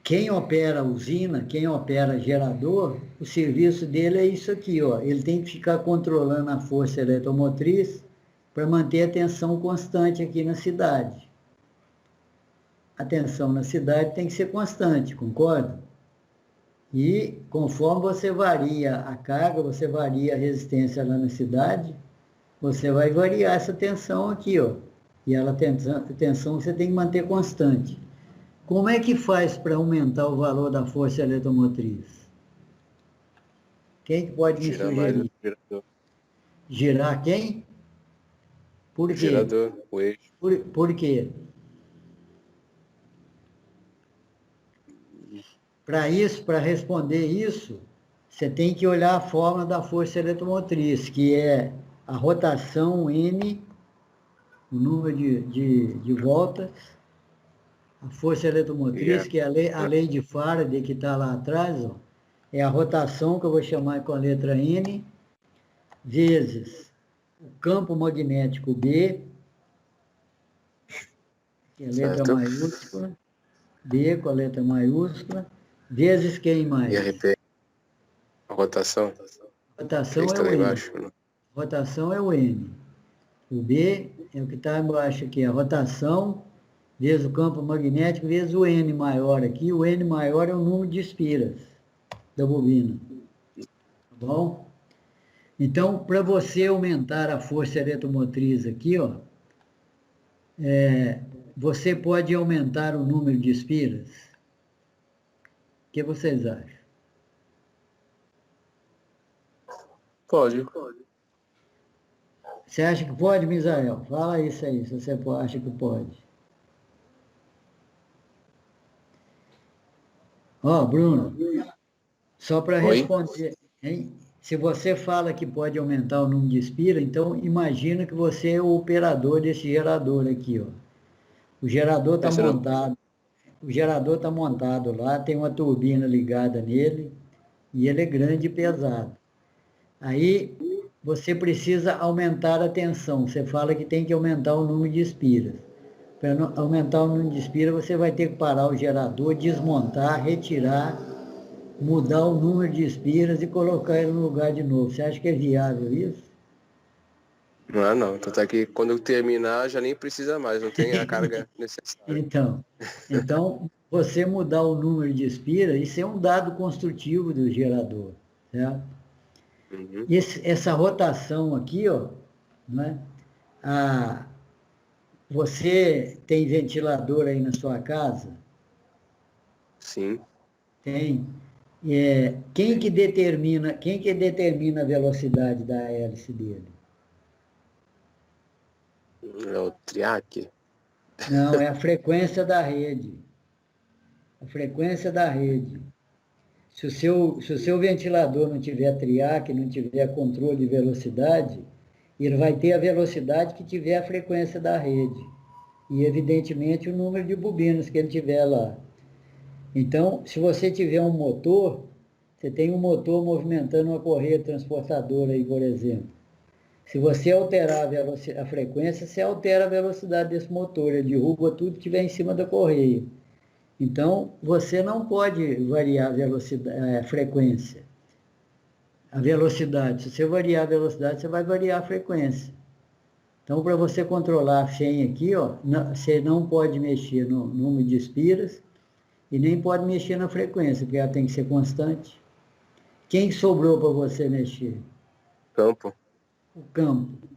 quem opera a usina, quem opera gerador, o serviço dele é isso aqui, ó. Ele tem que ficar controlando a força eletromotriz para manter a tensão constante aqui na cidade. A tensão na cidade tem que ser constante, concorda? E conforme você varia a carga, você varia a resistência lá na cidade, você vai variar essa tensão aqui, ó. E ela tensão você tem que manter constante. Como é que faz para aumentar o valor da força eletromotriz? Quem que pode me Girar mais o sugerir? gerador. Girar quem? Por O quê? gerador, o eixo. Por quê? Para isso, para responder isso, você tem que olhar a fórmula da força eletromotriz, que é a rotação N, o número de voltas, a força E eletromotriz, que é a lei de Faraday, que está lá atrás, ó, é a rotação, que eu vou chamar com a letra N, vezes o campo magnético B, que é a letra certo. maiúscula, B com a letra maiúscula, vezes quem E mais? RP. A rotação. Que Rotação é está o lá N. embaixo. Né? Rotação é o N. O B é o que está embaixo aqui, a rotação, vezes o campo magnético, vezes o N maior aqui. O N maior é o número de espiras da bobina. Tá bom? Então, para você aumentar a força eletromotriz aqui, ó, Você pode aumentar o número de espiras? O que vocês acham? Pode. Você acha que pode, Misael? Fala isso aí, se você acha que pode. Ó, Bruno, só para Oi? responder, hein? Se você fala que pode aumentar o número de espira, então imagina que você é o operador desse gerador aqui, ó. O gerador está Esse não- montado. O gerador está montado lá, tem uma turbina ligada nele, e ele é grande e pesado. Aí você precisa aumentar a tensão. Você fala que tem que aumentar o número de espiras. Para aumentar o número de espiras, você vai ter que parar o gerador, desmontar, retirar, mudar o número de espiras e colocar ele no lugar de novo. Você acha que é viável isso? Não é não. Tanto é que quando eu terminar já nem precisa mais, não tem a carga necessária. Então, você mudar o número de espiras, isso é um dado construtivo do gerador, certo? Uhum. Essa rotação aqui, ó, né? Você tem ventilador aí na sua casa? Sim. Tem. Quem que determina a velocidade da hélice dele? É o triac. Não, é a frequência da rede. A frequência da rede. Se o seu ventilador não tiver triac, não tiver controle de velocidade, ele vai ter a velocidade que tiver a frequência da rede. E, evidentemente, o número de bobinas que ele tiver lá. Então, se você tiver um motor, você tem um motor movimentando uma correia transportadora aí, por exemplo. Se você alterar a frequência, você altera a velocidade desse motor, ele derruba tudo que estiver em cima da correia. Então, você não pode variar a frequência, a velocidade. Se você variar a velocidade, você vai variar a frequência. Então, para você controlar a FEM aqui, ó, você não pode mexer no número de espiras e nem pode mexer na frequência, porque ela tem que ser constante. Quem sobrou para você mexer? Campo. O campo.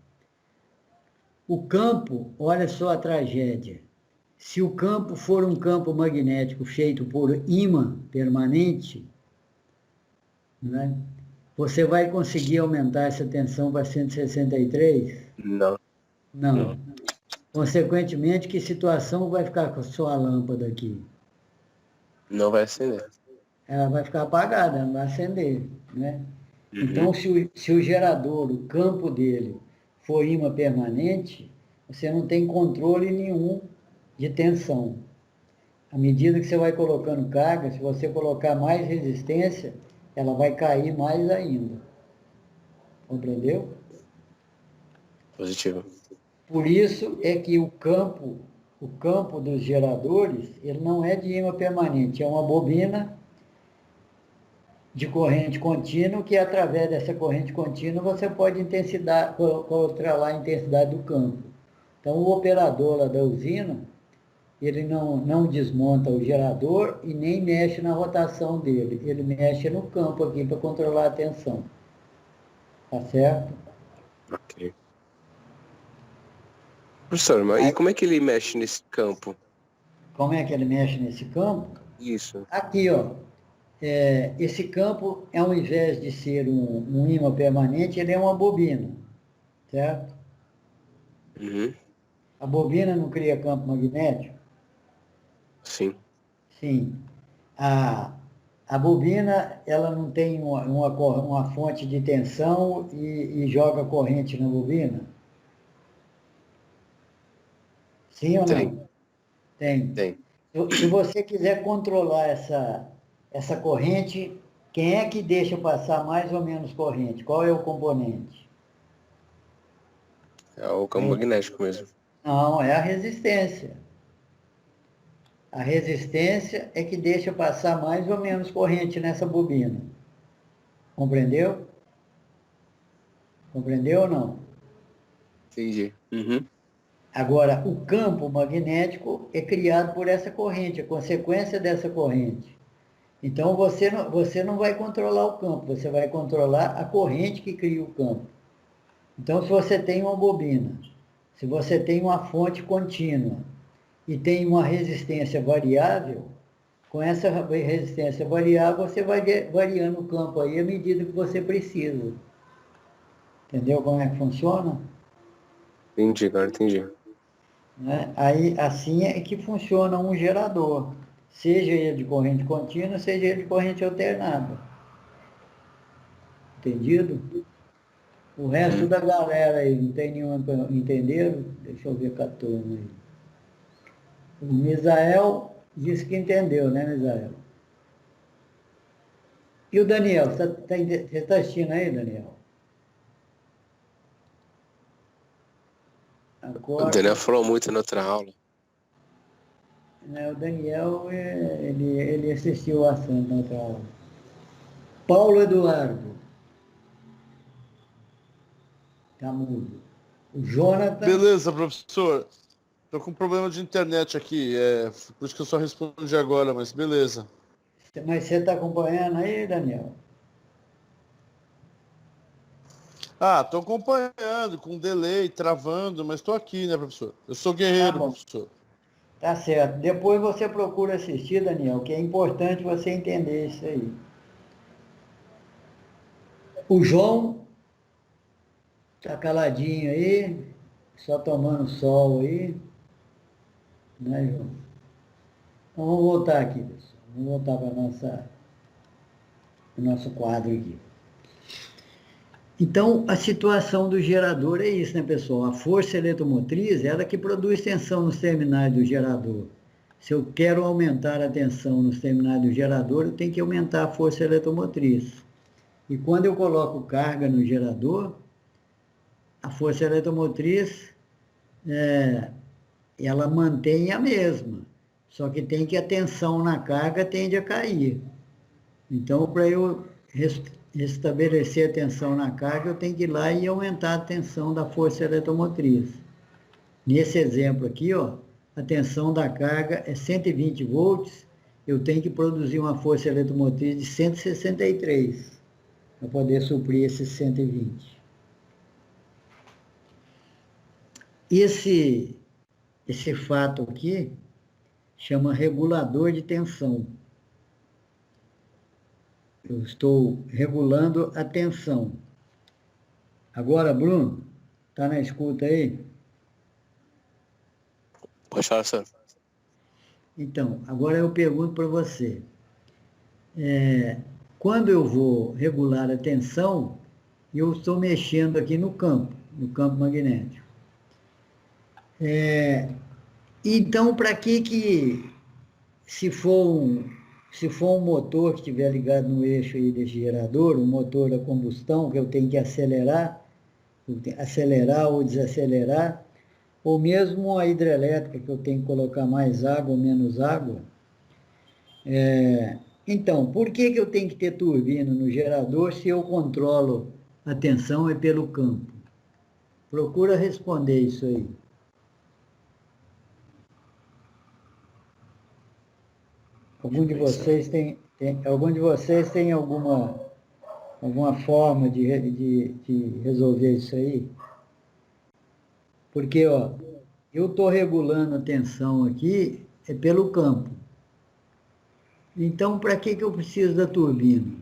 O campo, olha só a tragédia. Se o campo for um campo magnético feito por ímã permanente, né, você vai conseguir aumentar essa tensão para 163? Não. Não. Consequentemente, que situação vai ficar com a sua lâmpada aqui? Não vai acender. Ela vai ficar apagada, não vai acender, né? Uhum. Então, se o gerador, o campo dele, for ímã permanente, você não tem controle nenhum de tensão. À medida que você vai colocando carga, se você colocar mais resistência, ela vai cair mais ainda. Compreendeu? Positivo. Por isso é que o campo dos geradores, ele não é de ímã permanente, é uma bobina de corrente contínua, que através dessa corrente contínua você pode controlar a intensidade do campo. Então, o operador lá da usina, ele não desmonta o gerador e nem mexe na rotação dele. Ele mexe no campo aqui para controlar a tensão. Tá certo? Ok. Professor, mas e como é que ele mexe nesse campo? Como é que ele mexe nesse campo? Isso. Aqui, ó. Esse campo, ao invés de ser um ímã permanente, ele é uma bobina. Certo? Uhum. A bobina não cria campo magnético? Sim. Sim. A bobina, ela não tem uma fonte de tensão e joga corrente na bobina? Sim ou Tem. não? Tem. Tem. Se você quiser controlar essa corrente, quem é que deixa passar mais ou menos corrente? Qual é o componente? É o campo magnético mesmo. Não, é a resistência. A resistência é que deixa passar mais ou menos corrente nessa bobina. Compreendeu? Compreendeu ou não? Entendi. Uhum. Agora, o campo magnético é criado por essa corrente, a consequência dessa corrente. Então, você não vai controlar o campo, você vai controlar a corrente que cria o campo. Então, se você tem uma bobina, Se você tem uma fonte contínua e tem uma resistência variável, com essa resistência variável, você vai variando o campo aí à medida que você precisa. Entendeu como é que funciona? Entendi, cara, entendi. Né? Aí, assim é que funciona um gerador, seja ele de corrente contínua, seja ele de corrente alternada. Entendido? O resto da galera aí, não tem nenhum entenderam? Deixa eu ver com a turma aí. O Misael disse que entendeu, né, Misael? E o Daniel, você está assistindo aí, Daniel? O Daniel falou muito na outra aula. O Daniel, ele assistiu a ação na outra aula. Paulo Eduardo. Tá mudo. O Jonathan. Beleza, professor. Tô com problema de internet aqui, por isso que eu só respondi agora, mas beleza. Mas você está acompanhando aí, Daniel? Tô acompanhando, com delay, travando, mas tô aqui, né, professor? Eu sou guerreiro, professor. Tá certo. Depois você procura assistir, Daniel, que é importante você entender isso aí. O João tá caladinho aí, só tomando sol aí. Né, João? Então vamos voltar aqui, pessoal. Vamos voltar para o nosso quadro aqui. Então, a situação do gerador é isso, né, pessoal? A força eletromotriz é ela que produz tensão nos terminais do gerador. Se eu quero aumentar a tensão nos terminais do gerador, eu tenho que aumentar a força eletromotriz. E quando eu coloco carga no gerador, a força eletromotriz, ela mantém a mesma. Só que tem que a tensão na carga tende a cair. Então, para eu restabelecer a tensão na carga, eu tenho que ir lá e aumentar a tensão da força eletromotriz. Nesse exemplo aqui, ó, a tensão da carga é 120 volts, eu tenho que produzir uma força eletromotriz de 163 para poder suprir esses 120. Esse fato aqui chama regulador de tensão. Eu estou regulando a tensão. Agora, Bruno, está na escuta aí? Pode falar, senhor. Então, agora eu pergunto para você. Quando eu vou regular a tensão, eu estou mexendo aqui no campo magnético. Então, para que se for um motor que estiver ligado no eixo aí desse gerador, um motor a combustão, que eu tenho que acelerar ou desacelerar, ou mesmo a hidrelétrica, que eu tenho que colocar mais água ou menos água. Então, por que eu tenho que ter turbina no gerador se eu controlo a tensão pelo campo? Procura responder isso aí. Algum de vocês tem alguma forma de resolver isso aí? Porque, ó, eu estou regulando a tensão aqui pelo campo. Então, para que eu preciso da turbina?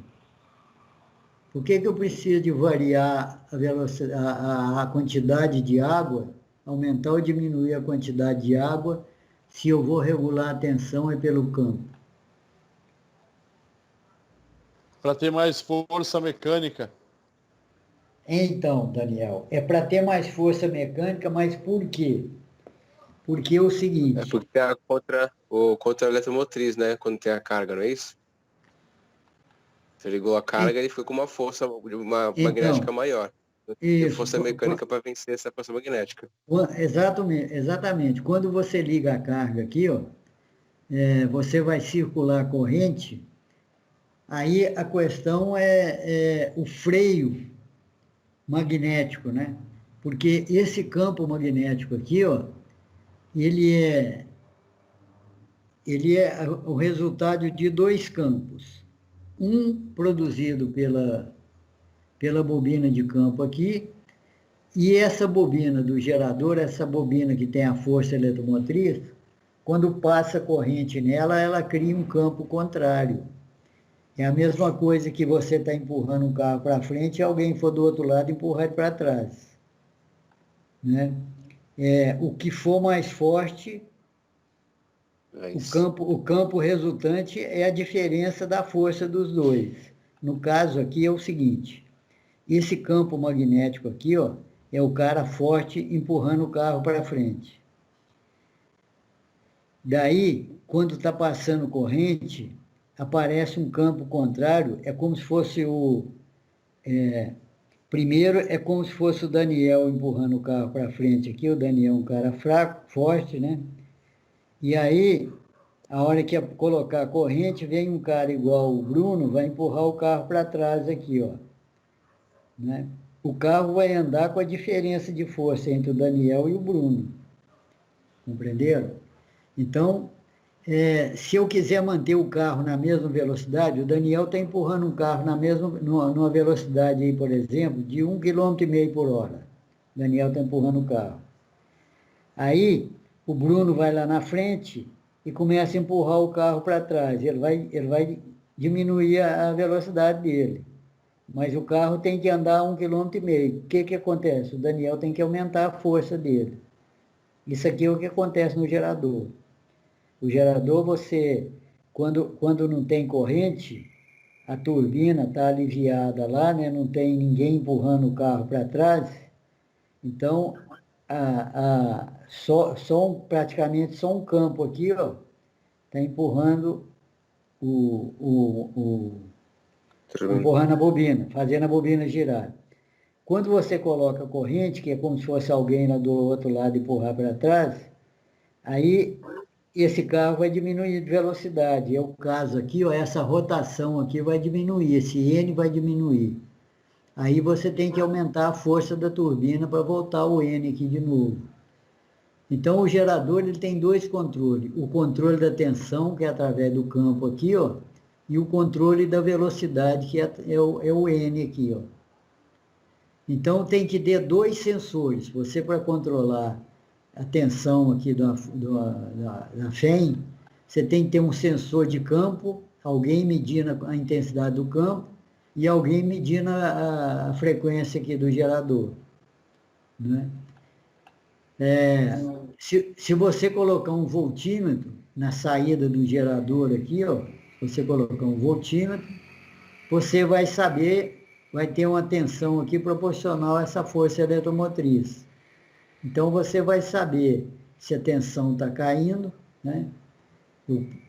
Por que eu preciso de variar a quantidade de água, aumentar ou diminuir a quantidade de água, se eu vou regular a tensão pelo campo? Para ter mais força mecânica. Então, Daniel, é para ter mais força mecânica, mas por quê? Porque é o seguinte... porque tem contra a eletromotriz, né? Quando tem a carga, não é isso? Você ligou a carga, ele fica com uma força magnética maior. E força mecânica para vencer essa força magnética. Exatamente. Quando você liga a carga aqui, ó, você vai circular a corrente, aí a questão é o freio magnético, né? Porque esse campo magnético aqui, ó, ele é o resultado de dois campos. Um produzido pela bobina de campo aqui E essa bobina do gerador, essa bobina que tem a força eletromotriz, quando passa corrente nela, ela cria um campo contrário. É a mesma coisa que você está empurrando um carro para frente e alguém for do outro lado empurrar ele para trás. Né? O que for mais forte, o campo resultante é a diferença da força dos dois. No caso aqui é o seguinte, esse campo magnético aqui, ó, é o cara forte empurrando o carro para frente. Daí, quando está passando corrente, aparece um campo contrário, é como se fosse primeiro é como se fosse o Daniel empurrando o carro para frente aqui, o Daniel é um cara fraco, forte, né? E aí, a hora que colocar a corrente, vem um cara igual o Bruno, vai empurrar o carro para trás aqui, ó. Né? O carro vai andar com a diferença de força entre o Daniel e o Bruno. Compreenderam? Então, se eu quiser manter o carro na mesma velocidade, o Daniel está empurrando um carro numa velocidade, aí, por exemplo, de 1,5 km por hora. O Daniel está empurrando o carro. Aí, o Bruno vai lá na frente e começa a empurrar o carro para trás. Ele vai diminuir a velocidade dele. Mas o carro tem que andar 1,5 km. O que acontece? O Daniel tem que aumentar a força dele. Isso aqui é o que acontece no gerador. O gerador, quando não tem corrente, a turbina está aliviada lá, né? Não tem ninguém empurrando o carro para trás. Então, praticamente só um campo aqui, ó, está empurrando empurrando a bobina, fazendo a bobina girar. Quando você coloca a corrente, que é como se fosse alguém lá do outro lado empurrar para trás, aí esse carro vai diminuir de velocidade. É o caso aqui, ó, essa rotação aqui vai diminuir, esse N vai diminuir. Aí você tem que aumentar a força da turbina para voltar o N aqui de novo. Então o gerador ele tem dois controles. O controle da tensão, que é através do campo aqui, ó, e o controle da velocidade, que é o N aqui, ó. Então tem que ter dois sensores. Você, para controlar a tensão aqui da FEM, você tem que ter um sensor de campo, alguém medindo a intensidade do campo e alguém medindo a frequência aqui do gerador. Né? Se você colocar um voltímetro na saída do gerador aqui, ó, você colocar um voltímetro, você vai saber, vai ter uma tensão aqui proporcional a essa força eletromotriz. Então, você vai saber se a tensão está caindo, né?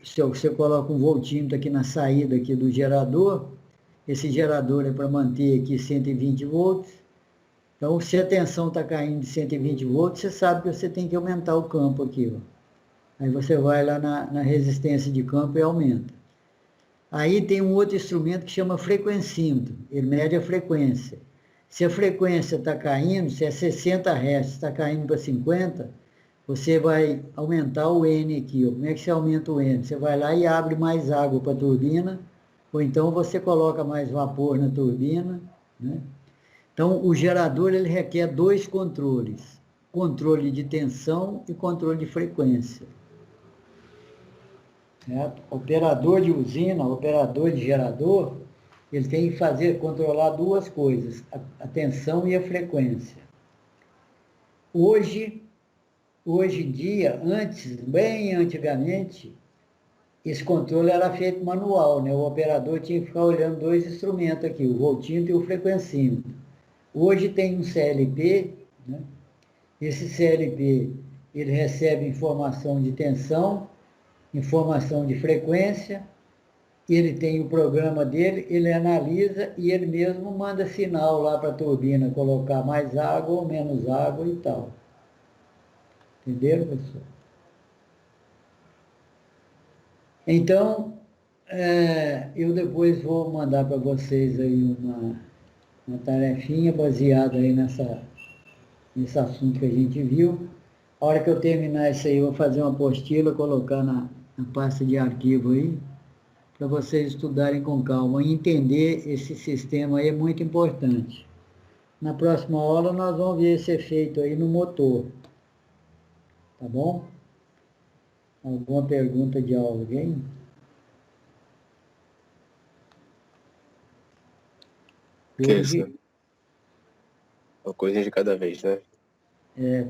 Se você coloca um voltímetro aqui na saída aqui do gerador, esse gerador é para manter aqui 120 volts. Então, se a tensão está caindo de 120 volts, você sabe que você tem que aumentar o campo aqui, ó. Aí você vai lá na resistência de campo e aumenta. Aí tem um outro instrumento que chama frequencímetro, ele mede a frequência. Se a frequência está caindo, se é 60 Hz, está caindo para 50, você vai aumentar o N aqui. Ó. Como é que você aumenta o N? Você vai lá e abre mais água para a turbina, ou então você coloca mais vapor na turbina. Né? Então, o gerador ele requer dois controles, controle de tensão e controle de frequência. Certo? Operador de usina, operador de gerador, ele tem que controlar duas coisas, a tensão e a frequência. Hoje em dia, bem antigamente, esse controle era feito manual, né? O operador tinha que ficar olhando dois instrumentos aqui, o voltímetro e o frequencímetro. Hoje tem um CLP, né? Esse CLP, ele recebe informação de tensão, informação de frequência, ele tem o programa dele, ele analisa e ele mesmo manda sinal lá para a turbina colocar mais água ou menos água e tal. Entenderam, pessoal? Então, eu depois vou mandar para vocês aí uma tarefinha baseada aí nesse assunto que a gente viu. A hora que eu terminar isso aí, eu vou fazer uma apostila, colocar na pasta de arquivo aí, para vocês estudarem com calma. E entender esse sistema aí é muito importante. Na próxima aula nós vamos ver esse efeito aí no motor. Tá bom? Alguma pergunta de alguém? Hoje, uma coisa de cada vez, né?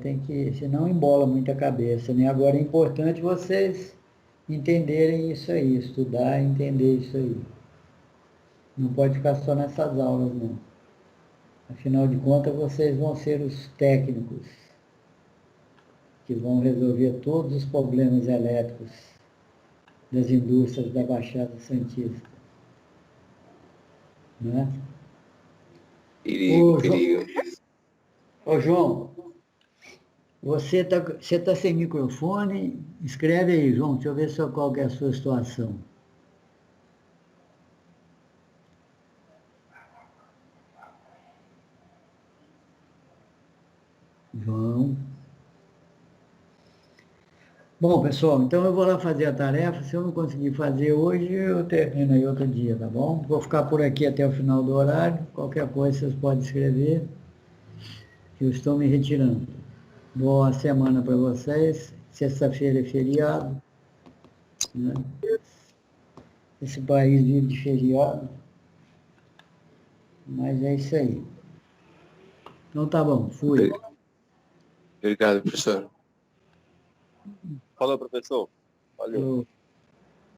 tem que, senão embola muita cabeça, né? Agora é importante vocês entenderem isso aí, estudar e entender isso aí. Não pode ficar só nessas aulas, não. Afinal de contas, vocês vão ser os técnicos que vão resolver todos os problemas elétricos das indústrias da Baixada Santista. Né? Perigo, perigo. Ô, João, você tá sem microfone? Escreve aí, João, deixa eu ver só qual que é a sua situação. João. Bom, pessoal, então eu vou lá fazer a tarefa. Se eu não conseguir fazer hoje, eu termino aí outro dia, tá bom? Vou ficar por aqui até o final do horário. Qualquer coisa vocês podem escrever, que eu estou me retirando. Boa semana para vocês. Sexta-feira é feriado. Né? Esse país vive de feriado. Mas é isso aí. Então tá bom, fui. Obrigado, professor. Falou, professor. Valeu.